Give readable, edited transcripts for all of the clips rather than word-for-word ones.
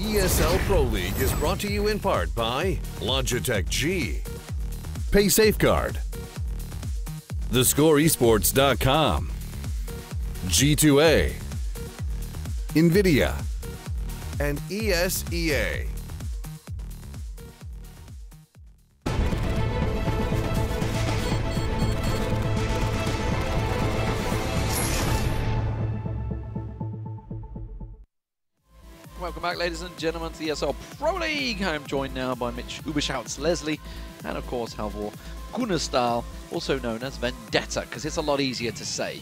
ESL Pro League is brought to you in part by Logitech G, Pay Safeguard, TheScoreEsports.com, G2A, NVIDIA, and ESEA. Welcome back, ladies and gentlemen, to the ESL Pro League. I'm joined now by Mitch Ubershouts Leslie, and of course Halvor Gunnarsdal, also known as Vendetta, because it's a lot easier to say.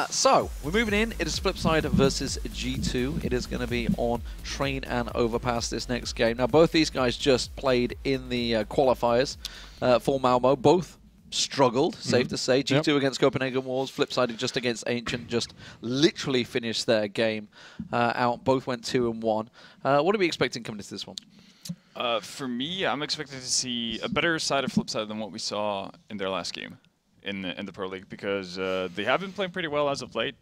So, we're moving in. It is Flipside versus G2. It is going to be on Train and Overpass this next game. Now, both these guys just played in the qualifiers for Malmo. Both struggled, safe to say. G2 against Copenhagen Wolves, Flipside just against Ancient, just literally finished their game out. Both went 2-1. What are we expecting coming into this one? For me, I'm expecting to see a better side of Flipside than what we saw in their last game in the Pro League, because they have been playing pretty well as of late.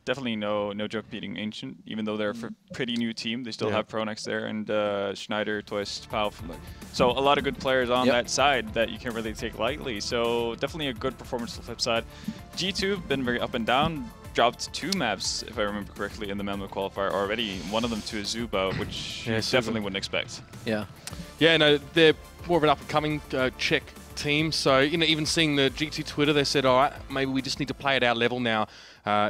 Definitely no joke beating Ancient, even though they're a pretty new team. They still have Pronex there, and Schneider, Twist, Powell. So a lot of good players on that side that you can't really take lightly. So definitely a good performance to the Flipside. G2 been very up and down. Dropped 2 maps, if I remember correctly, in the Malmo qualifier already. One of them to Azuba, which you definitely wouldn't expect. Yeah, no, they're more of an up-and-coming Czech team. So, you know, even seeing the G2 Twitter, they said, all right, maybe we just need to play at our level now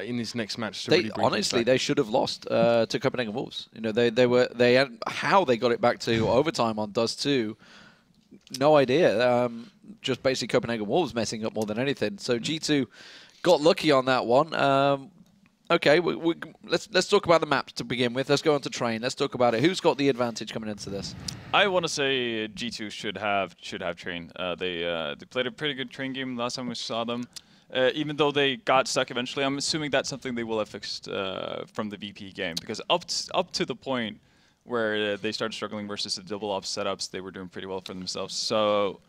in this next match. To really honestly, they should have lost to Copenhagen Wolves. You know, they had how they got it back to overtime on Dust 2. No idea. Just basically Copenhagen Wolves messing up more than anything. So G2 got lucky on that one. Okay, let's talk about the maps to begin with. Let's go on to Train. Let's talk about it. Who's got the advantage coming into this? I want to say G2 should have Train. They played a pretty good Train game last time we saw them. Even though they got stuck eventually, I'm assuming that's something they will have fixed from the VP game, because up to the point where they started struggling versus the double ops setups, they were doing pretty well for themselves. So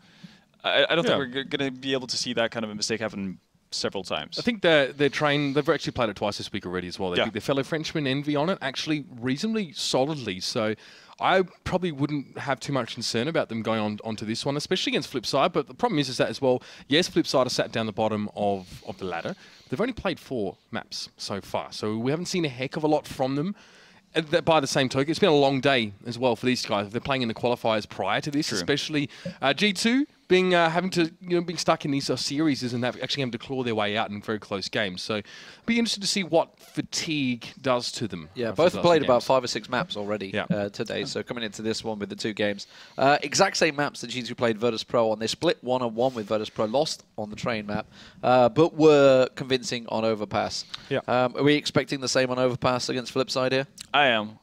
I don't think we're going to be able to see that kind of a mistake happen several times. I think their Train, they've actually played it twice this week already as well. They beat their fellow Frenchman Envy on it, actually reasonably solidly. So I probably wouldn't have too much concern about them going onto this one, especially against Flipside. But the problem is that as well, yes, Flipside are sat down the bottom of the ladder. They've only played 4 maps so far, so we haven't seen a heck of a lot from them. And by the same token, it's been a long day as well for these guys. They're playing in the qualifiers prior to this, especially G2 being having to being stuck in these series and actually having to claw their way out in very close games. So, be interested to see what fatigue does to them. Yeah, both played about 5 or 6 maps already today. So coming into this one with the 2 games, exact same maps that G2 played Virtus Pro on. They split 1-1 with Virtus Pro, lost on the Train map, but were convincing on Overpass. Yeah. Are we expecting the same on Overpass against Flipside here? I am.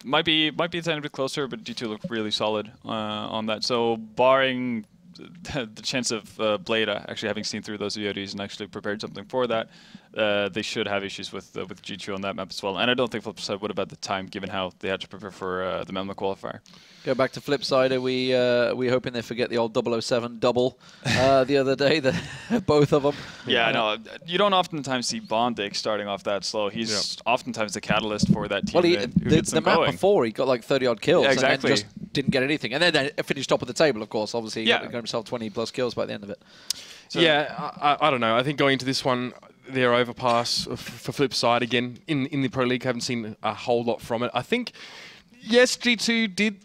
Might be a tiny bit closer, but G2 looked really solid on that. So barring the chance of Blade actually having seen through those VODs and actually prepared something for that, they should have issues with G2 on that map as well. And I don't think Flipside would have had the time, given how they had to prepare for the Malmo qualifier. Go back to Flipside. Are we hoping they forget the old 007 double the other day, both of them? Yeah, no, you don't oftentimes see Bondic starting off that slow. He's oftentimes the catalyst for that team. Well, the map before, he got like 30-odd kills and then just didn't get anything. And then finished top of the table, of course. Obviously, he got himself 20-plus kills by the end of it. So I don't know. I think going into this one, their Overpass for Flipside, again, in the Pro League, haven't seen a whole lot from it. I think, yes, G2 did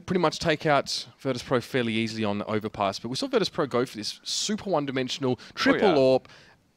pretty much take out Virtus Pro fairly easily on the Overpass, but we saw Virtus Pro go for this super one-dimensional triple AWP,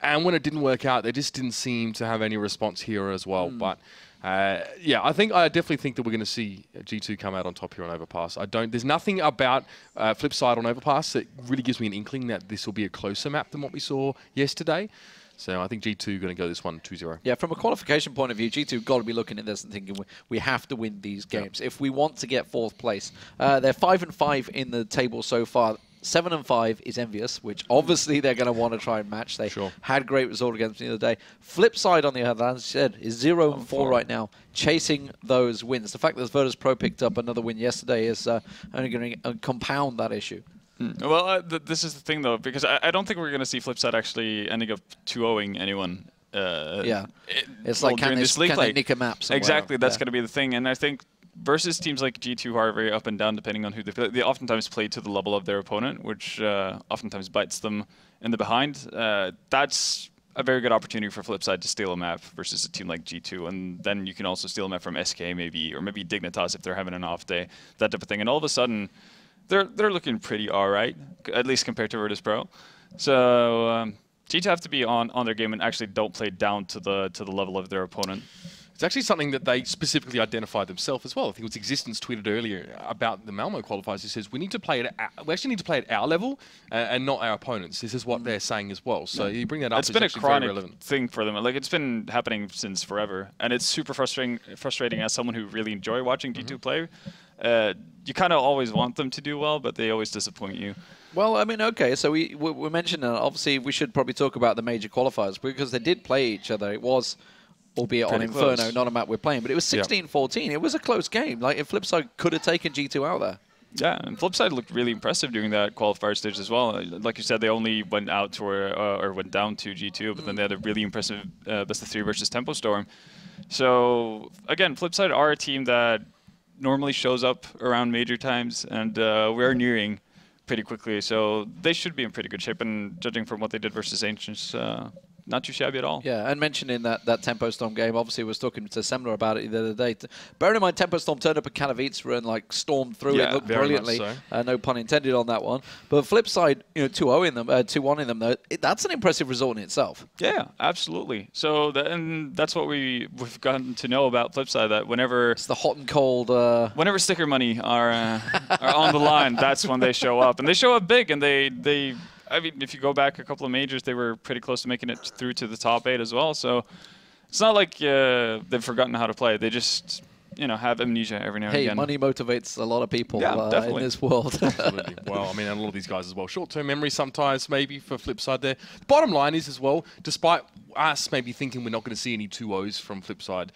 and when it didn't work out, they just didn't seem to have any response here as well. But I definitely think that we're going to see G2 come out on top here on Overpass. There's nothing about Flipside on Overpass that really gives me an inkling that this will be a closer map than what we saw yesterday. So I think G2 going to go this one 2-0. Yeah, from a qualification point of view, G2 got to be looking at this and thinking we have to win these games if we want to get 4th place. They're 5-5 in the table so far. 7-5 is envious, which obviously they're going to want to try and match. They had great result against them the other day. Flipside, on the other hand, as I said, is 0-4 right now, chasing those wins. The fact that Virtus Pro picked up another win yesterday is only going to compound that issue. Well, this is the thing, though, because I don't think we're going to see Flipside actually ending up 2-0ing anyone It's like, can they nick a map somewhere? Exactly, that's going to be the thing. And I think versus teams like G2 who are very up and down depending on who they oftentimes play to the level of their opponent, which oftentimes bites them in the behind. That's a very good opportunity for Flipside to steal a map versus a team like G2, and then you can also steal a map from SK maybe, or maybe Dignitas if they're having an off day, that type of thing. And all of a sudden, they're looking pretty alright, at least compared to Virtus Pro. So G2 have to be on their game and actually don't play down to the level of their opponent. It's actually something that they specifically identified themselves as well. I think it was Existence tweeted earlier about the Malmo qualifiers. He says we actually need to play at our level and not our opponents. This is what they're saying as well. So you bring that up. It's been a chronic thing for them. Like, it's been happening since forever, and it's super frustrating as someone who really enjoy watching G2 play. You kind of always want them to do well, but they always disappoint you. Well, I mean, okay, so we mentioned obviously we should probably talk about the major qualifiers because they did play each other. It was, albeit on Inferno, close. Not a map we're playing, but it was 16-14. It was a close game. Like, if Flipside could have taken G2 out there. Yeah, and Flipside looked really impressive during that qualifier stage as well. Like you said, they only went out to or went down to G2, but then they had a really impressive best of 3 versus Tempo Storm. So again, Flipside are a team that normally shows up around major times, and we're nearing pretty quickly, so they should be in pretty good shape. And judging from what they did versus Ancients, not too shabby at all. Yeah, and mentioning that Tempo Storm game, obviously, was talking to Semler about it the other day. Bearing in mind, Tempo Storm turned up at Katowice and like stormed through it, looked brilliantly. So. No pun intended on that one. But Flipside, 2-0 in them, 2-1 in them, though, that's an impressive result in itself. Yeah, absolutely. So and that's what we've gotten to know about Flipside. That whenever it's the hot and cold, whenever sticker money are on the line, that's when they show up, and they show up big, and they. I mean, if you go back a couple of majors, they were pretty close to making it through to the top 8 as well. So it's not like they've forgotten how to play. They just, have amnesia every now and again. Hey, money motivates a lot of people in this world. Absolutely. Well, I mean, and a lot of these guys as well. Short-term memory sometimes, maybe, for Flipside there. The bottom line is as well, despite us maybe thinking we're not going to see any 2-0s from Flipside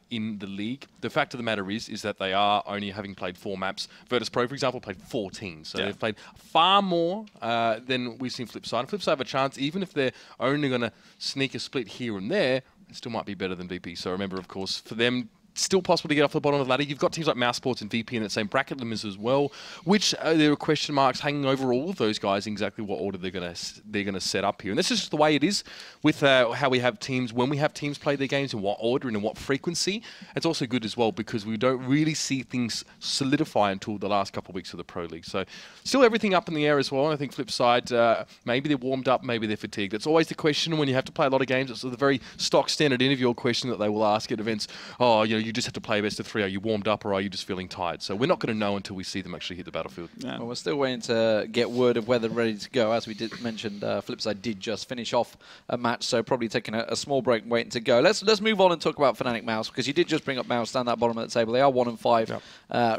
in the league, the fact of the matter is that they are only having played 4 maps. Virtus Pro, for example, played 14. So they've played far more than we've seen Flipside. And Flipside have a chance, even if they're only going to sneak a split here and there, it still might be better than VP. So remember, of course, for them, still possible to get off the bottom of the ladder. You've got teams like Mouse Sports and VP in that same bracket limits as well, which there are question marks hanging over all of those guys in exactly what order they're gonna set up here. And this is just the way it is with how we have teams, when we have teams play their games, in what order and in what frequency. It's also good as well because we don't really see things solidify until the last couple of weeks of the Pro League. So still everything up in the air as well. And I think Flipside, maybe they're warmed up, maybe they're fatigued. That's always the question when you have to play a lot of games. It's the very stock standard interview question that they will ask at events. Oh, you just have to play best of 3. Are you warmed up or are you just feeling tired? So we're not going to know until we see them actually hit the battlefield. Yeah. Well, we're still waiting to get word of whether they're ready to go. As we did mention, Flipside did just finish off a match, so probably taking a small break and waiting to go. Let's move on and talk about Fnatic Mouse, because you did just bring up Mouse down that bottom of the table. They are 1-5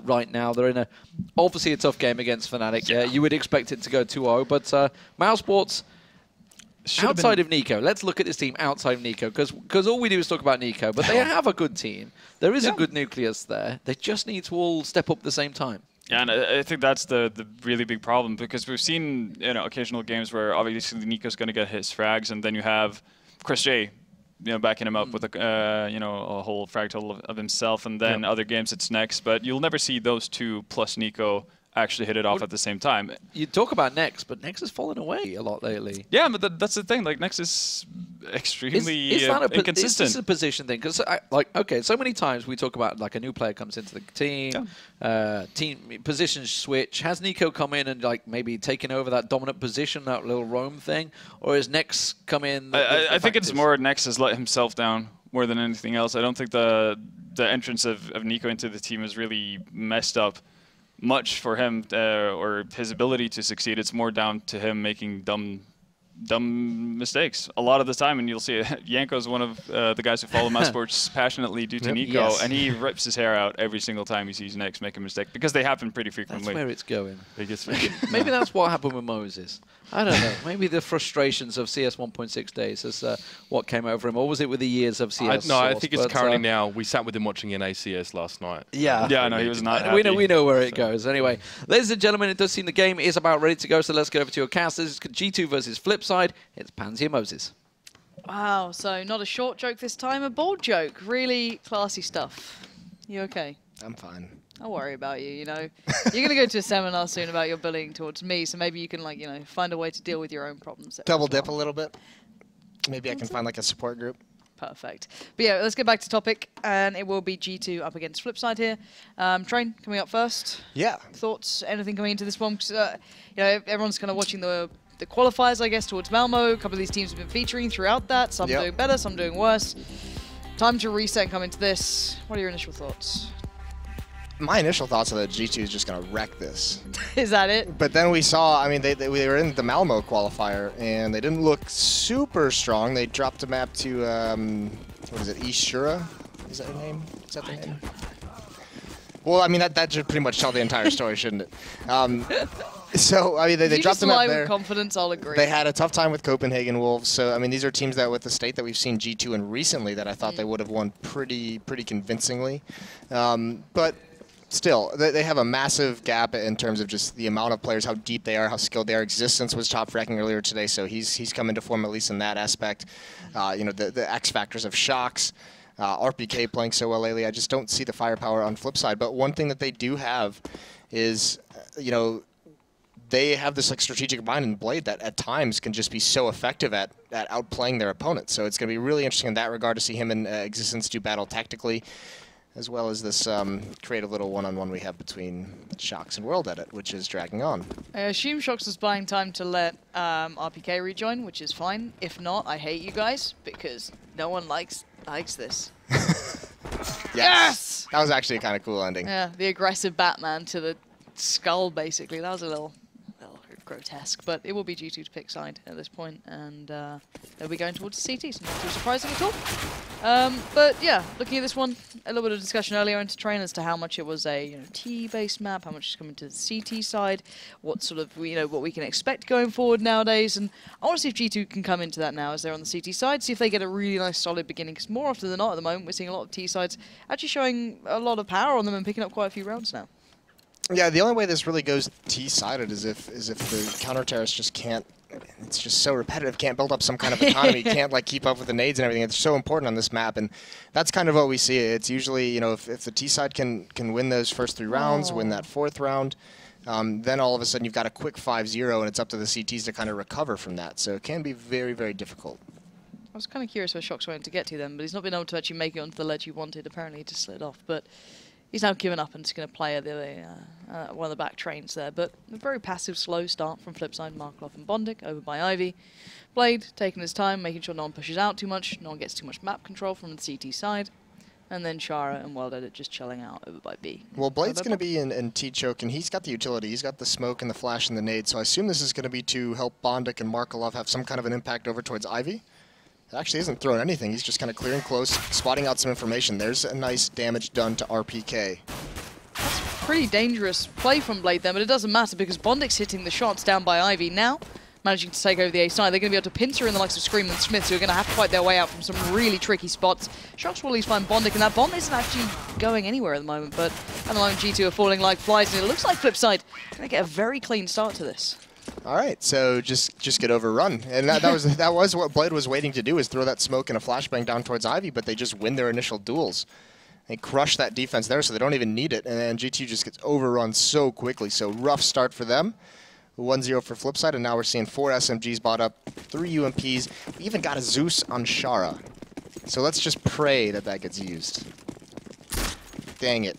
right now. They're in obviously a tough game against Fnatic. You would expect it to go 2-0, but Mouse Sports, outside of Nico, let's look at this team outside of Nico, because all we do is talk about Nico, but they have a good team. There is a good nucleus there. They just need to all step up at the same time. Yeah, and I think that's the really big problem, because we've seen occasional games where obviously Nico's going to get his frags, and then you have Chris J, backing him up with a whole frag total of himself, and then other games it's Nex, but you'll never see those two plus Nico actually hit it off at the same time. You talk about Nex, but Nex has fallen away a lot lately. Yeah, but that's the thing. Like, Nex is extremely inconsistent. Is this a position thing? Because, okay, so many times we talk about, like, a new player comes into the team, team positions switch. Has Nico come in and, like, maybe taken over that dominant position, that little roam thing? Or has Nex come in? I think it's more Nex has let himself down more than anything else. I don't think the entrance of Nico into the team has really messed up much for him or his ability to succeed. It's more down to him making dumb mistakes a lot of the time, and you'll see Yanko's one of the guys who follow Mouse Sports passionately due to Nico, and he rips his hair out every single time he sees Nex make a mistake, because they happen pretty frequently. That's where it's going. Maybe that's what happened with Moses. I don't know. Maybe the frustrations of CS 1.6 days is what came over him, or was it with the years of CS? I think it's currently now. We sat with him watching NACS last night. Yeah, no, he was not happy. We know where it goes. Anyway, ladies and gentlemen, it does seem the game is about ready to go, so let's get over to your cast. This is G2 versus Flipside. It's Pansy and Moses. Wow, so not a short joke this time, a bold joke. Really classy stuff. You okay? I'm fine. I'll worry about you, you know. You're going to go to a seminar soon about your bullying towards me, so maybe you can, like, you know, find a way to deal with your own problems. Double dip a little bit. Maybe I can find like a support group. Perfect. But yeah, let's get back to topic, and it will be G2 up against Flipside here. Train, coming up first. Yeah. Thoughts, anything coming into this one? 'Cause, you know, everyone's kind of watching the qualifiers, I guess, towards Malmo. A couple of these teams have been featuring throughout that. Some doing better, some doing worse. Time to reset and come into this. What are your initial thoughts? My initial thoughts are that G2 is just going to wreck this. Is that it? But then we saw, I mean, they were in the Malmo qualifier, and they didn't look super strong. They dropped a map to, what is it, Ishura? Is that her name? Is that the name? Well, I mean, that should pretty much tell the entire story, shouldn't it? So, I mean, they dropped them out there. With confidence, I'll agree. They had a tough time with Copenhagen Wolves. So, I mean, these are teams that, with the state that we've seen G2 in recently, that I thought they would have won pretty convincingly. But still, they have a massive gap in terms of just the amount of players, how deep they are, how skilled they are. Existence was top fracking earlier today, so he's come into form at least in that aspect. You know, the X factors of Shocks. RPK playing so well lately. I just don't see the firepower on Flipside. But one thing that they do have is, you know, they have this like strategic mind and Blade that at times can just be so effective at outplaying their opponents. So it's going to be really interesting in that regard to see him and Existence do battle tactically, as well as this creative little one-on-one we have between Shocks and World Edit, which is dragging on. I assume Shocks was buying time to let RPK rejoin, which is fine. If not, I hate you guys because no one likes this. Yes! That was actually a kind of cool ending. Yeah, the aggressive Batman to the skull, basically. That was a little grotesque, but it will be G2 to pick side at this point, and they'll be going towards CT, so not too surprising at all. But yeah, looking at this one, a little bit of discussion earlier into train as to how much it was a T-based map, how much is coming to the CT side, what sort of what we can expect going forward nowadays, and I want to see if G2 can come into that now as they're on the CT side, see if they get a really nice solid beginning, because more often than not at the moment we're seeing a lot of T sides actually showing a lot of power on them and picking up quite a few rounds now. Yeah, the only way this really goes T-sided is if the counter-terrorist just can't, it's just so repetitive, can't build up some kind of economy, can't like keep up with the nades and everything. It's so important on this map, and that's kind of what we see. It's usually, you know, if the T-side can win those first 3 rounds, win that 4th round, then all of a sudden you've got a quick 5-0, and it's up to the CTs to kind of recover from that. So it can be very, very difficult. I was kind of curious where Shock's wanted to get to then, but he's not been able to actually make it onto the ledge he wanted. Apparently he just slid off, but he's now given up and just going to play at one of the back trains there. But a very passive, slow start from Flipside, Markloff and Bondic over by Ivy. Blade taking his time, making sure no one pushes out too much, no one gets too much map control from the CT side. And then Shara and World Edit just chilling out over by B. Well, Blade's going to be in T-choke, and he's got the utility. He's got the smoke and the flash and the nade, so I assume this is going to be to help Bondic and Markloff have some kind of an impact over towards Ivy. It actually isn't throwing anything. He's just kind of clearing close, spotting out some information. There's a nice damage done to RPK. That's pretty dangerous play from Blade there, but it doesn't matter because Bondic's hitting the shots down by Ivy now, managing to take over the A side. They're going to be able to pincer in the likes of Scream and Smith, who are going to have to fight their way out from some really tricky spots. Shocks will at least find Bondic, and that bomb isn't actually going anywhere at the moment, but at the moment G2 are falling like flies, and it looks like Flipside going to get a very clean start to this. All right, so just get overrun, and that was what Blade was waiting to do, is throw that smoke and a flashbang down towards Ivy, but they just win their initial duels. They crush that defense there, so they don't even need it, and then G2 just gets overrun so quickly. So rough start for them. 1-0 for Flipside, and now we're seeing 4 SMGs bought up, 3 UMPs. We even got a Zeus on Shara. So let's just pray that that gets used. Dang it.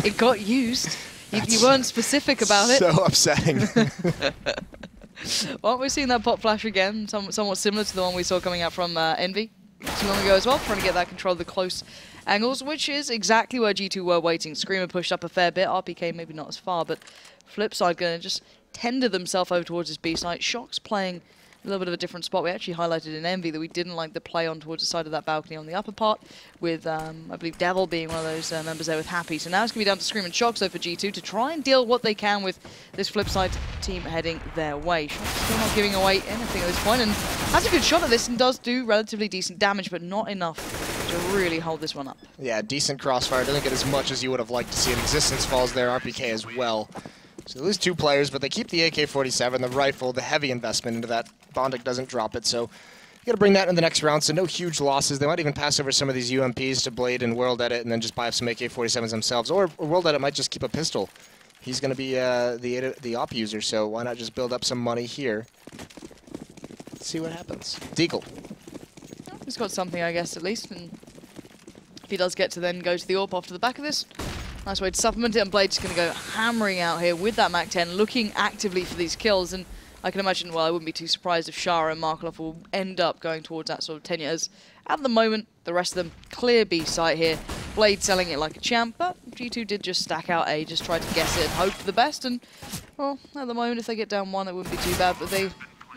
It got used. You weren't specific about it. So upsetting. Well, we're seeing that pop flash again, somewhat similar to the one we saw coming out from Envy not too long ago as well, trying to get that control of the close angles, which is exactly where G2 were waiting. Screamer pushed up a fair bit, RPK maybe not as far, but Flipside going to just tender themselves over towards his B side. Shock's playing a little bit of a different spot. We actually highlighted in Envy that we didn't like the play on towards the side of that balcony on the upper part, with I believe Devil being one of those members there with Happy. So now it's going to be down to Scream and Shocks though for G2 to try and deal what they can with this Flipside team heading their way. Shocks still not giving away anything at this point, and has a good shot at this and does do relatively decent damage, but not enough to really hold this one up. Yeah, decent crossfire. Doesn't get as much as you would have liked to see. An Existence falls there, RPK as well. So they lose 2 players, but they keep the AK-47, the rifle, the heavy investment into that. Bondic doesn't drop it, so you got to bring that in the next round, so no huge losses. They might even pass over some of these UMPs to Blade and World Edit and then just buy up some AK-47s themselves, or World Edit might just keep a pistol. He's going to be the op user, so why not just build up some money here? Let's see what happens. Deagle. He's got something, I guess, at least, and if he does get to then go to the AWP after the back of this, nice way to supplement it, and Blade's going to go hammering out here with that MAC-10, looking actively for these kills, and I can imagine, well, I wouldn't be too surprised if Shara and Markelov will end up going towards that sort of tenure, as at the moment, the rest of them clear B site here. Blade selling it like a champ, but G2 did just stack out A, just try to guess it and hope for the best, and, well, at the moment, if they get down 1, it wouldn't be too bad, but they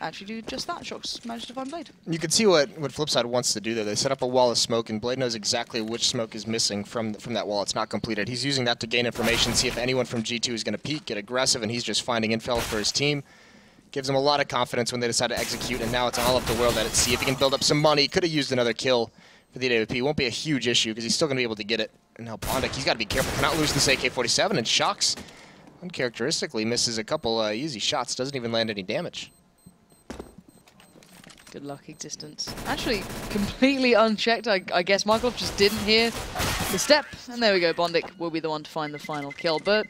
actually do just that. Shox managed to find Blade. You can see what Flipside wants to do there. They set up a wall of smoke, and Blade knows exactly which smoke is missing from that wall. It's not completed. He's using that to gain information, see if anyone from G2 is going to peek, get aggressive, and he's just finding intel for his team. Gives him a lot of confidence when they decide to execute, and now it's all up the World Edit. See if he can build up some money. Could have used another kill for the AWP. Won't be a huge issue because he's still going to be able to get it. And now Bondic, he's got to be careful. Cannot lose this AK-47, and Shox uncharacteristically misses a couple easy shots. Doesn't even land any damage. Good luck existence. Actually, completely unchecked. I guess Markelov just didn't hear the step. And there we go. Bondic will be the one to find the final kill. But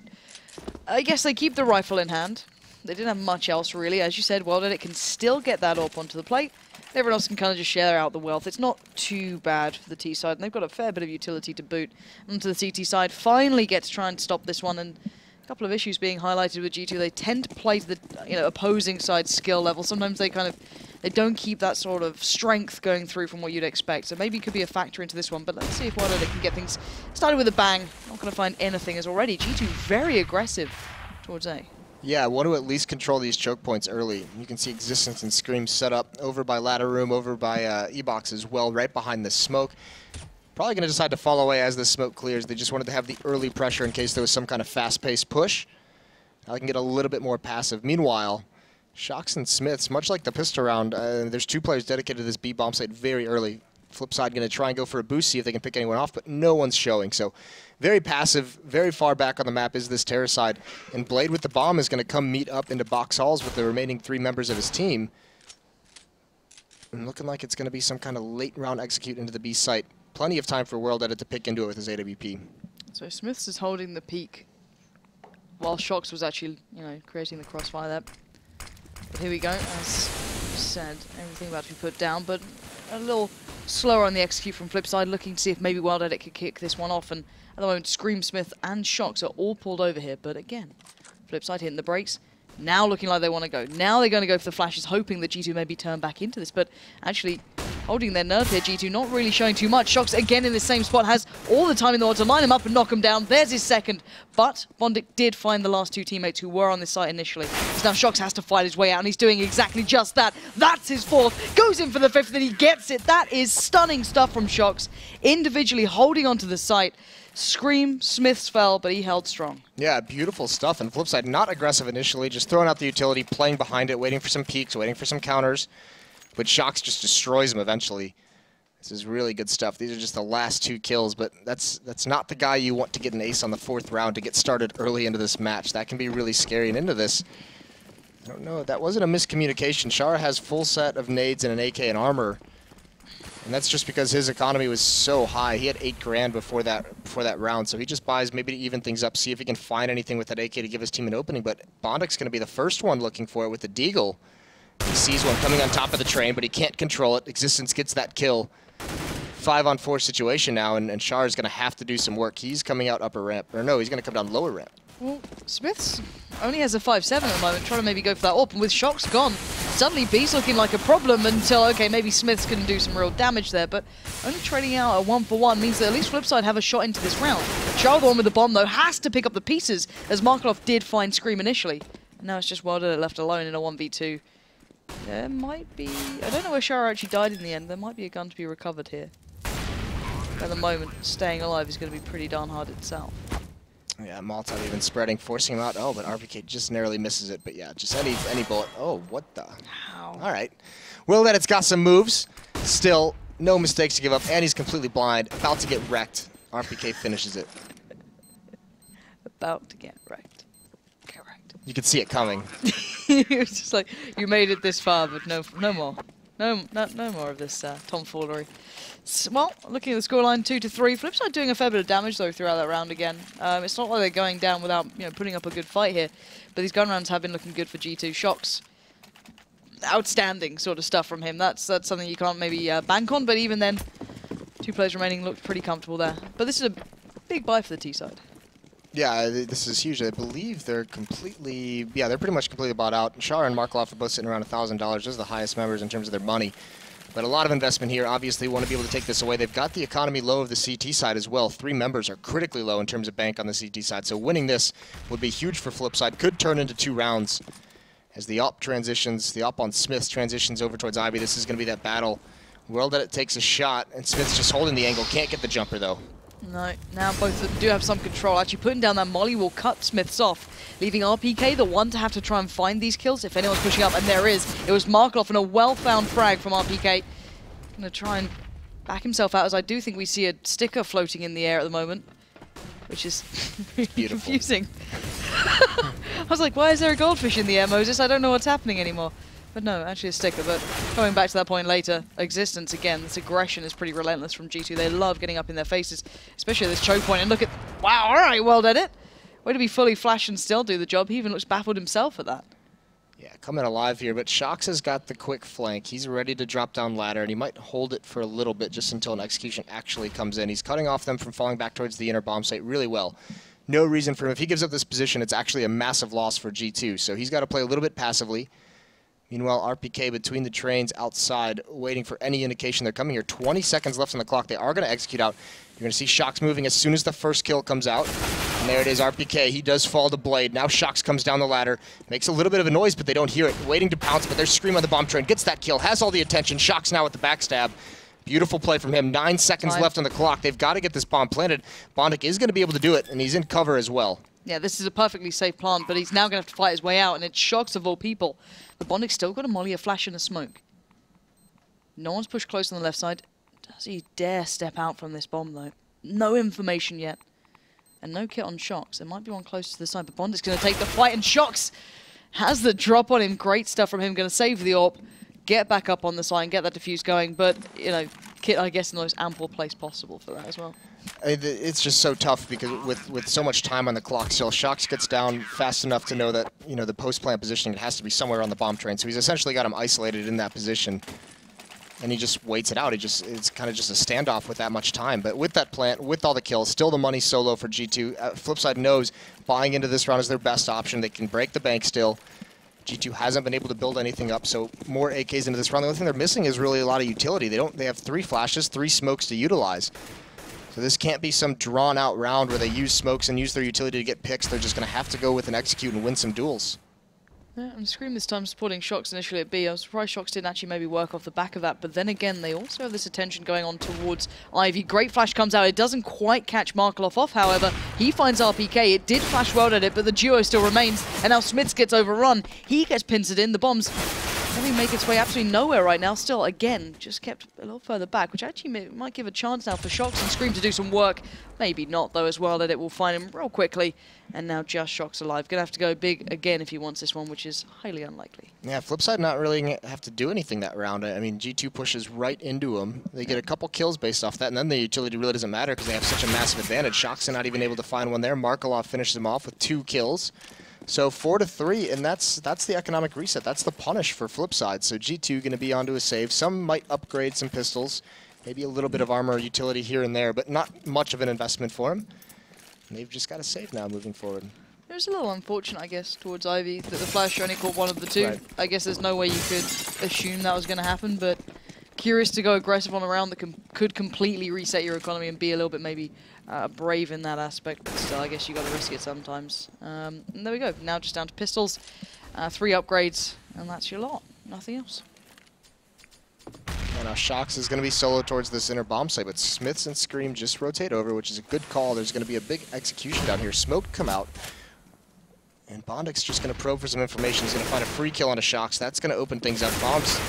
I guess they keep the rifle in hand. They didn't have much else, really. As you said, World Edit can still get that AWP onto the plate. Everyone else can kind of just share out the wealth. It's not too bad for the T side. And they've got a fair bit of utility to boot onto the CT side. Finally get to try and stop this one. And a couple of issues being highlighted with G2. They tend to play to the opposing side skill level. Sometimes they don't keep that sort of strength going through from what you'd expect. So maybe it could be a factor into this one. But let's see if World Edit can get things started with a bang. Not going to find anything as already G2 very aggressive towards A. Yeah, I want to at least control these choke points early. You can see Existence and Scream set up over by Ladder Room, over by E-Box as well, right behind the smoke. Probably going to decide to fall away as the smoke clears. They just wanted to have the early pressure in case there was some kind of fast-paced push. Now I can get a little bit more passive. Meanwhile, Shox and Smiths, much like the pistol round, there's 2 players dedicated to this B bomb site very early. Flipside going to try and go for a boost, see if they can pick anyone off, but no one's showing. So very passive, very far back on the map is this terror side. And Blade with the bomb is going to come meet up into box halls with the remaining 3 members of his team. And looking like it's going to be some kind of late round execute into the B site. Plenty of time for World Edit to pick into it with his AWP. So Smiths is holding the peak while Shox was actually, creating the crossfire there. But here we go, as said, everything about to be put down, but a little slower on the execute from Flipside, looking to see if maybe World Edit could kick this one off. And at the moment, Scream, Smith, and Shox are all pulled over here. But again, Flipside hitting the brakes. Now looking like they want to go. Now they're going to go for the flashes, hoping that G2 maybe turn back into this. But actually, holding their nerve here, G2 not really showing too much. Shox again in the same spot, has all the time in the world to line him up and knock him down. There's his second. But Bondic did find the last 2 teammates who were on this site initially. So now Shox has to fight his way out, and he's doing exactly just that. That's his 4th. Goes in for the 5th, and he gets it. That is stunning stuff from Shox. Individually holding onto the site. Scream, Smiths fell, but he held strong. Yeah, beautiful stuff. And Flipside, not aggressive initially, just throwing out the utility, playing behind it, waiting for some peaks, waiting for some counters. But Shox just destroys him eventually. This is really good stuff. These are just the last 2 kills, but that's not the guy you want to get an ace on the 4th round to get started early into this match. That can be really scary. And into this, I don't know, that wasn't a miscommunication. Shara has full set of nades and an AK and armor. And that's just because his economy was so high. He had 8 grand before that round, so he just buys maybe to even things up, see if he can find anything with that AK to give his team an opening. But Bondic's going to be the first one looking for it with the Deagle. He sees one coming on top of the train, but he can't control it. Existence gets that kill. 5-on-4 situation now, and Shara's going to have to do some work. He's coming out upper ramp. Or no, he's going to come down lower ramp. Well, Smiths only has a 5-7 at the moment, trying to maybe go for that AWP, and with Shox gone, suddenly B's looking like a problem until, okay, maybe Smiths can do some real damage there, but only trading out a 1-for-1 means that at least Flipside have a shot into this round. Shara, the one with the bomb, though, has to pick up the pieces, as Markelov did find Scream initially. And now it's just World Edit left alone in a 1v2. There might be... I don't know where Shara actually died in the end. There might be a gun to be recovered here. At the moment, staying alive is going to be pretty darn hard itself. Yeah, Molotov even spreading, forcing him out. Oh, but RPK just narrowly misses it. But yeah, just any bullet. Oh, what the? How? All right. World Edit's got some moves. Still, no mistakes to give up. And he's completely blind. About to get wrecked. RPK finishes it. About to get wrecked. Correct. You could see it coming. It's just like, you made it this far, but no more. No more of this tomfoolery. Well, looking at the scoreline, 2-3. Flipside doing a fair bit of damage though throughout that round again. It's not like they're going down without putting up a good fight here, but these gun rounds have been looking good for G2. Shocks, outstanding sort of stuff from him. That's something you can't maybe bank on, but even then, 2 players remaining looked pretty comfortable there. But this is a big buy for the T side. Yeah, this is huge. I believe they're completely, they're pretty much completely bought out. Shara and Markloff are both sitting around $1,000. Those are the highest members in terms of their money. But a lot of investment here. Obviously, want to be able to take this away. They've got the economy low of the CT side as well. 3 members are critically low in terms of bank on the CT side. So winning this would be huge for Flipside. Could turn into 2 rounds as the op transitions. The op on Smith transitions over towards Ivy. This is going to be that battle. World Edit takes a shot, and Smith's just holding the angle. Can't get the jumper, though. No, now both of them do have some control. Actually, putting down that molly will cut Smiths off, leaving RPK the one to have to try and find these kills if anyone's pushing up, and there is. It was Markloff and a well-found frag from RPK. Gonna try and back himself out, as I do think we see a sticker floating in the air at the moment, which is really confusing. I was like, why is there a goldfish in the air, Moses? I don't know what's happening anymore. But no, actually a sticker. But going back to that point later, Existence again, this aggression is pretty relentless from G2. They love getting up in their faces, especially at this choke point. And look at, wow, all right, well did it. Way to be fully flash and still do the job. He even looks baffled himself at that. Yeah, coming alive here, but Shox has got the quick flank. He's ready to drop down ladder, and he might hold it for a little bit just until an execution actually comes in. He's cutting off them from falling back towards the inner bomb site really well. No reason for him. If he gives up this position, it's actually a massive loss for G2, so he's got to play a little bit passively. Meanwhile, RPK between the trains outside, waiting for any indication they're coming here. 20 seconds left on the clock. They are going to execute out. You're going to see Shox moving as soon as the first kill comes out. And there it is, RPK. He does fall to Blade. Now Shox comes down the ladder. Makes a little bit of a noise, but they don't hear it. Waiting to pounce, but there's Scream on the bomb train. Gets that kill. Has all the attention. Shox now with the backstab. Beautiful play from him. 9 seconds left on the clock. They've got to get this bomb planted. Bondic is going to be able to do it, and he's in cover as well. Yeah, this is a perfectly safe plant, but he's now going to have to fight his way out, and it's Shox of all people. But Bondic's still got a molly, a flash, and a smoke. No one's pushed close on the left side. Does he dare step out from this bomb, though? No information yet. And no kit on Shox. There might be one close to the side, but Bondic's going to take the fight, and Shox has the drop on him. Great stuff from him. Going to save the AWP, get back up on the side, and get that defuse going. But, you know, Kit, I guess, in the most ample place possible for that as well. It's just so tough because with so much time on the clock still, Shox gets down fast enough to know that, you know, the post-plant positioning has to be somewhere on the bomb train. So he's essentially got him isolated in that position. And he just waits it out. It's kind of just a standoff with that much time. But with that plant, with all the kills, still the money solo for G2. Flipside knows buying into this round is their best option. They can break the bank still. G2 hasn't been able to build anything up, so more AKs into this round. The only thing they're missing is really a lot of utility. They have 3 flashes, 3 smokes to utilize. So this can't be some drawn-out round where they use smokes and use their utility to get picks. They're just going to have to go with an execute and win some duels. Yeah, and Scream this time supporting Shox initially at B. I was surprised Shox didn't actually maybe work off the back of that, but then again, they also have this attention going on towards Ivy. Great flash comes out. It doesn't quite catch Markloff off, however. He finds RPK. It did flash well at it, but the duo still remains, and now Smiths gets overrun. He gets pincered in. The bombs really make its way absolutely nowhere right now. Still, again, just kept a little further back, which actually might give a chance now for Shox and Scream to do some work. Maybe not, though, as well, that it will find him real quickly. And now just Shox alive. Gonna have to go big again if he wants this one, which is highly unlikely. Yeah, Flipside not really have to do anything that round. I mean, G2 pushes right into him. They get a couple kills based off that, and then the utility really doesn't matter because they have such a massive advantage. Shox not even able to find one there. Markaloff finishes him off with 2 kills. So 4-3, and that's the economic reset. That's the punish for Flipside. So G2 going to be onto a save. Some might upgrade some pistols, maybe a little bit of armor utility here and there, but not much of an investment for him. And they've just got to save now moving forward. It was a little unfortunate, I guess, towards Ivy that the flash only caught one of the 2. Right. I guess there's no way you could assume that was going to happen, but curious to go aggressive on a round that could completely reset your economy and be a little bit maybe brave in that aspect. But still, I guess you got to risk it sometimes. And there we go. Now just down to pistols, 3 upgrades, and that's your lot. Nothing else. And now Shox is going to be solo towards this inner bomb site, but Smiths and Scream just rotate over, which is a good call. There's going to be a big execution down here. Smoke come out. And Bondic's just going to probe for some information. He's going to find a free kill on a Shox. That's going to open things up.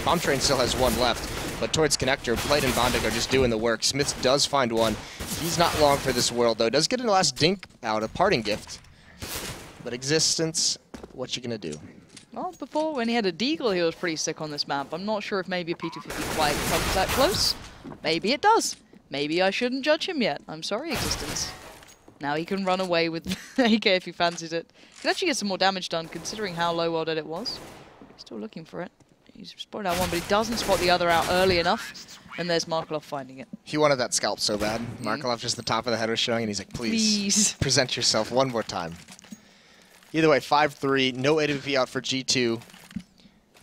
Bomb Train still has 1 left, but towards Connector, Blade and Bondic are just doing the work. Smith does find one. He's not long for this world, though. Does get a last dink out, a parting gift. But Existence what you gonna do? Well, before, when he had a Deagle, he was pretty sick on this map. I'm not sure if maybe a P250 quite comes that close. Maybe it does. Maybe I shouldn't judge him yet. I'm sorry, Existence. Now he can run away with AK if he fancies it. He can actually get some more damage done, considering how low worded it was. Still looking for it. He's spotted out one, but he doesn't spot the other out early enough. And there's Markelov finding it. He wanted that scalp so bad. Markelov just the top of the head was showing, and he's like, please. Present yourself one more time. Either way, 5-3, no AWP out for G2.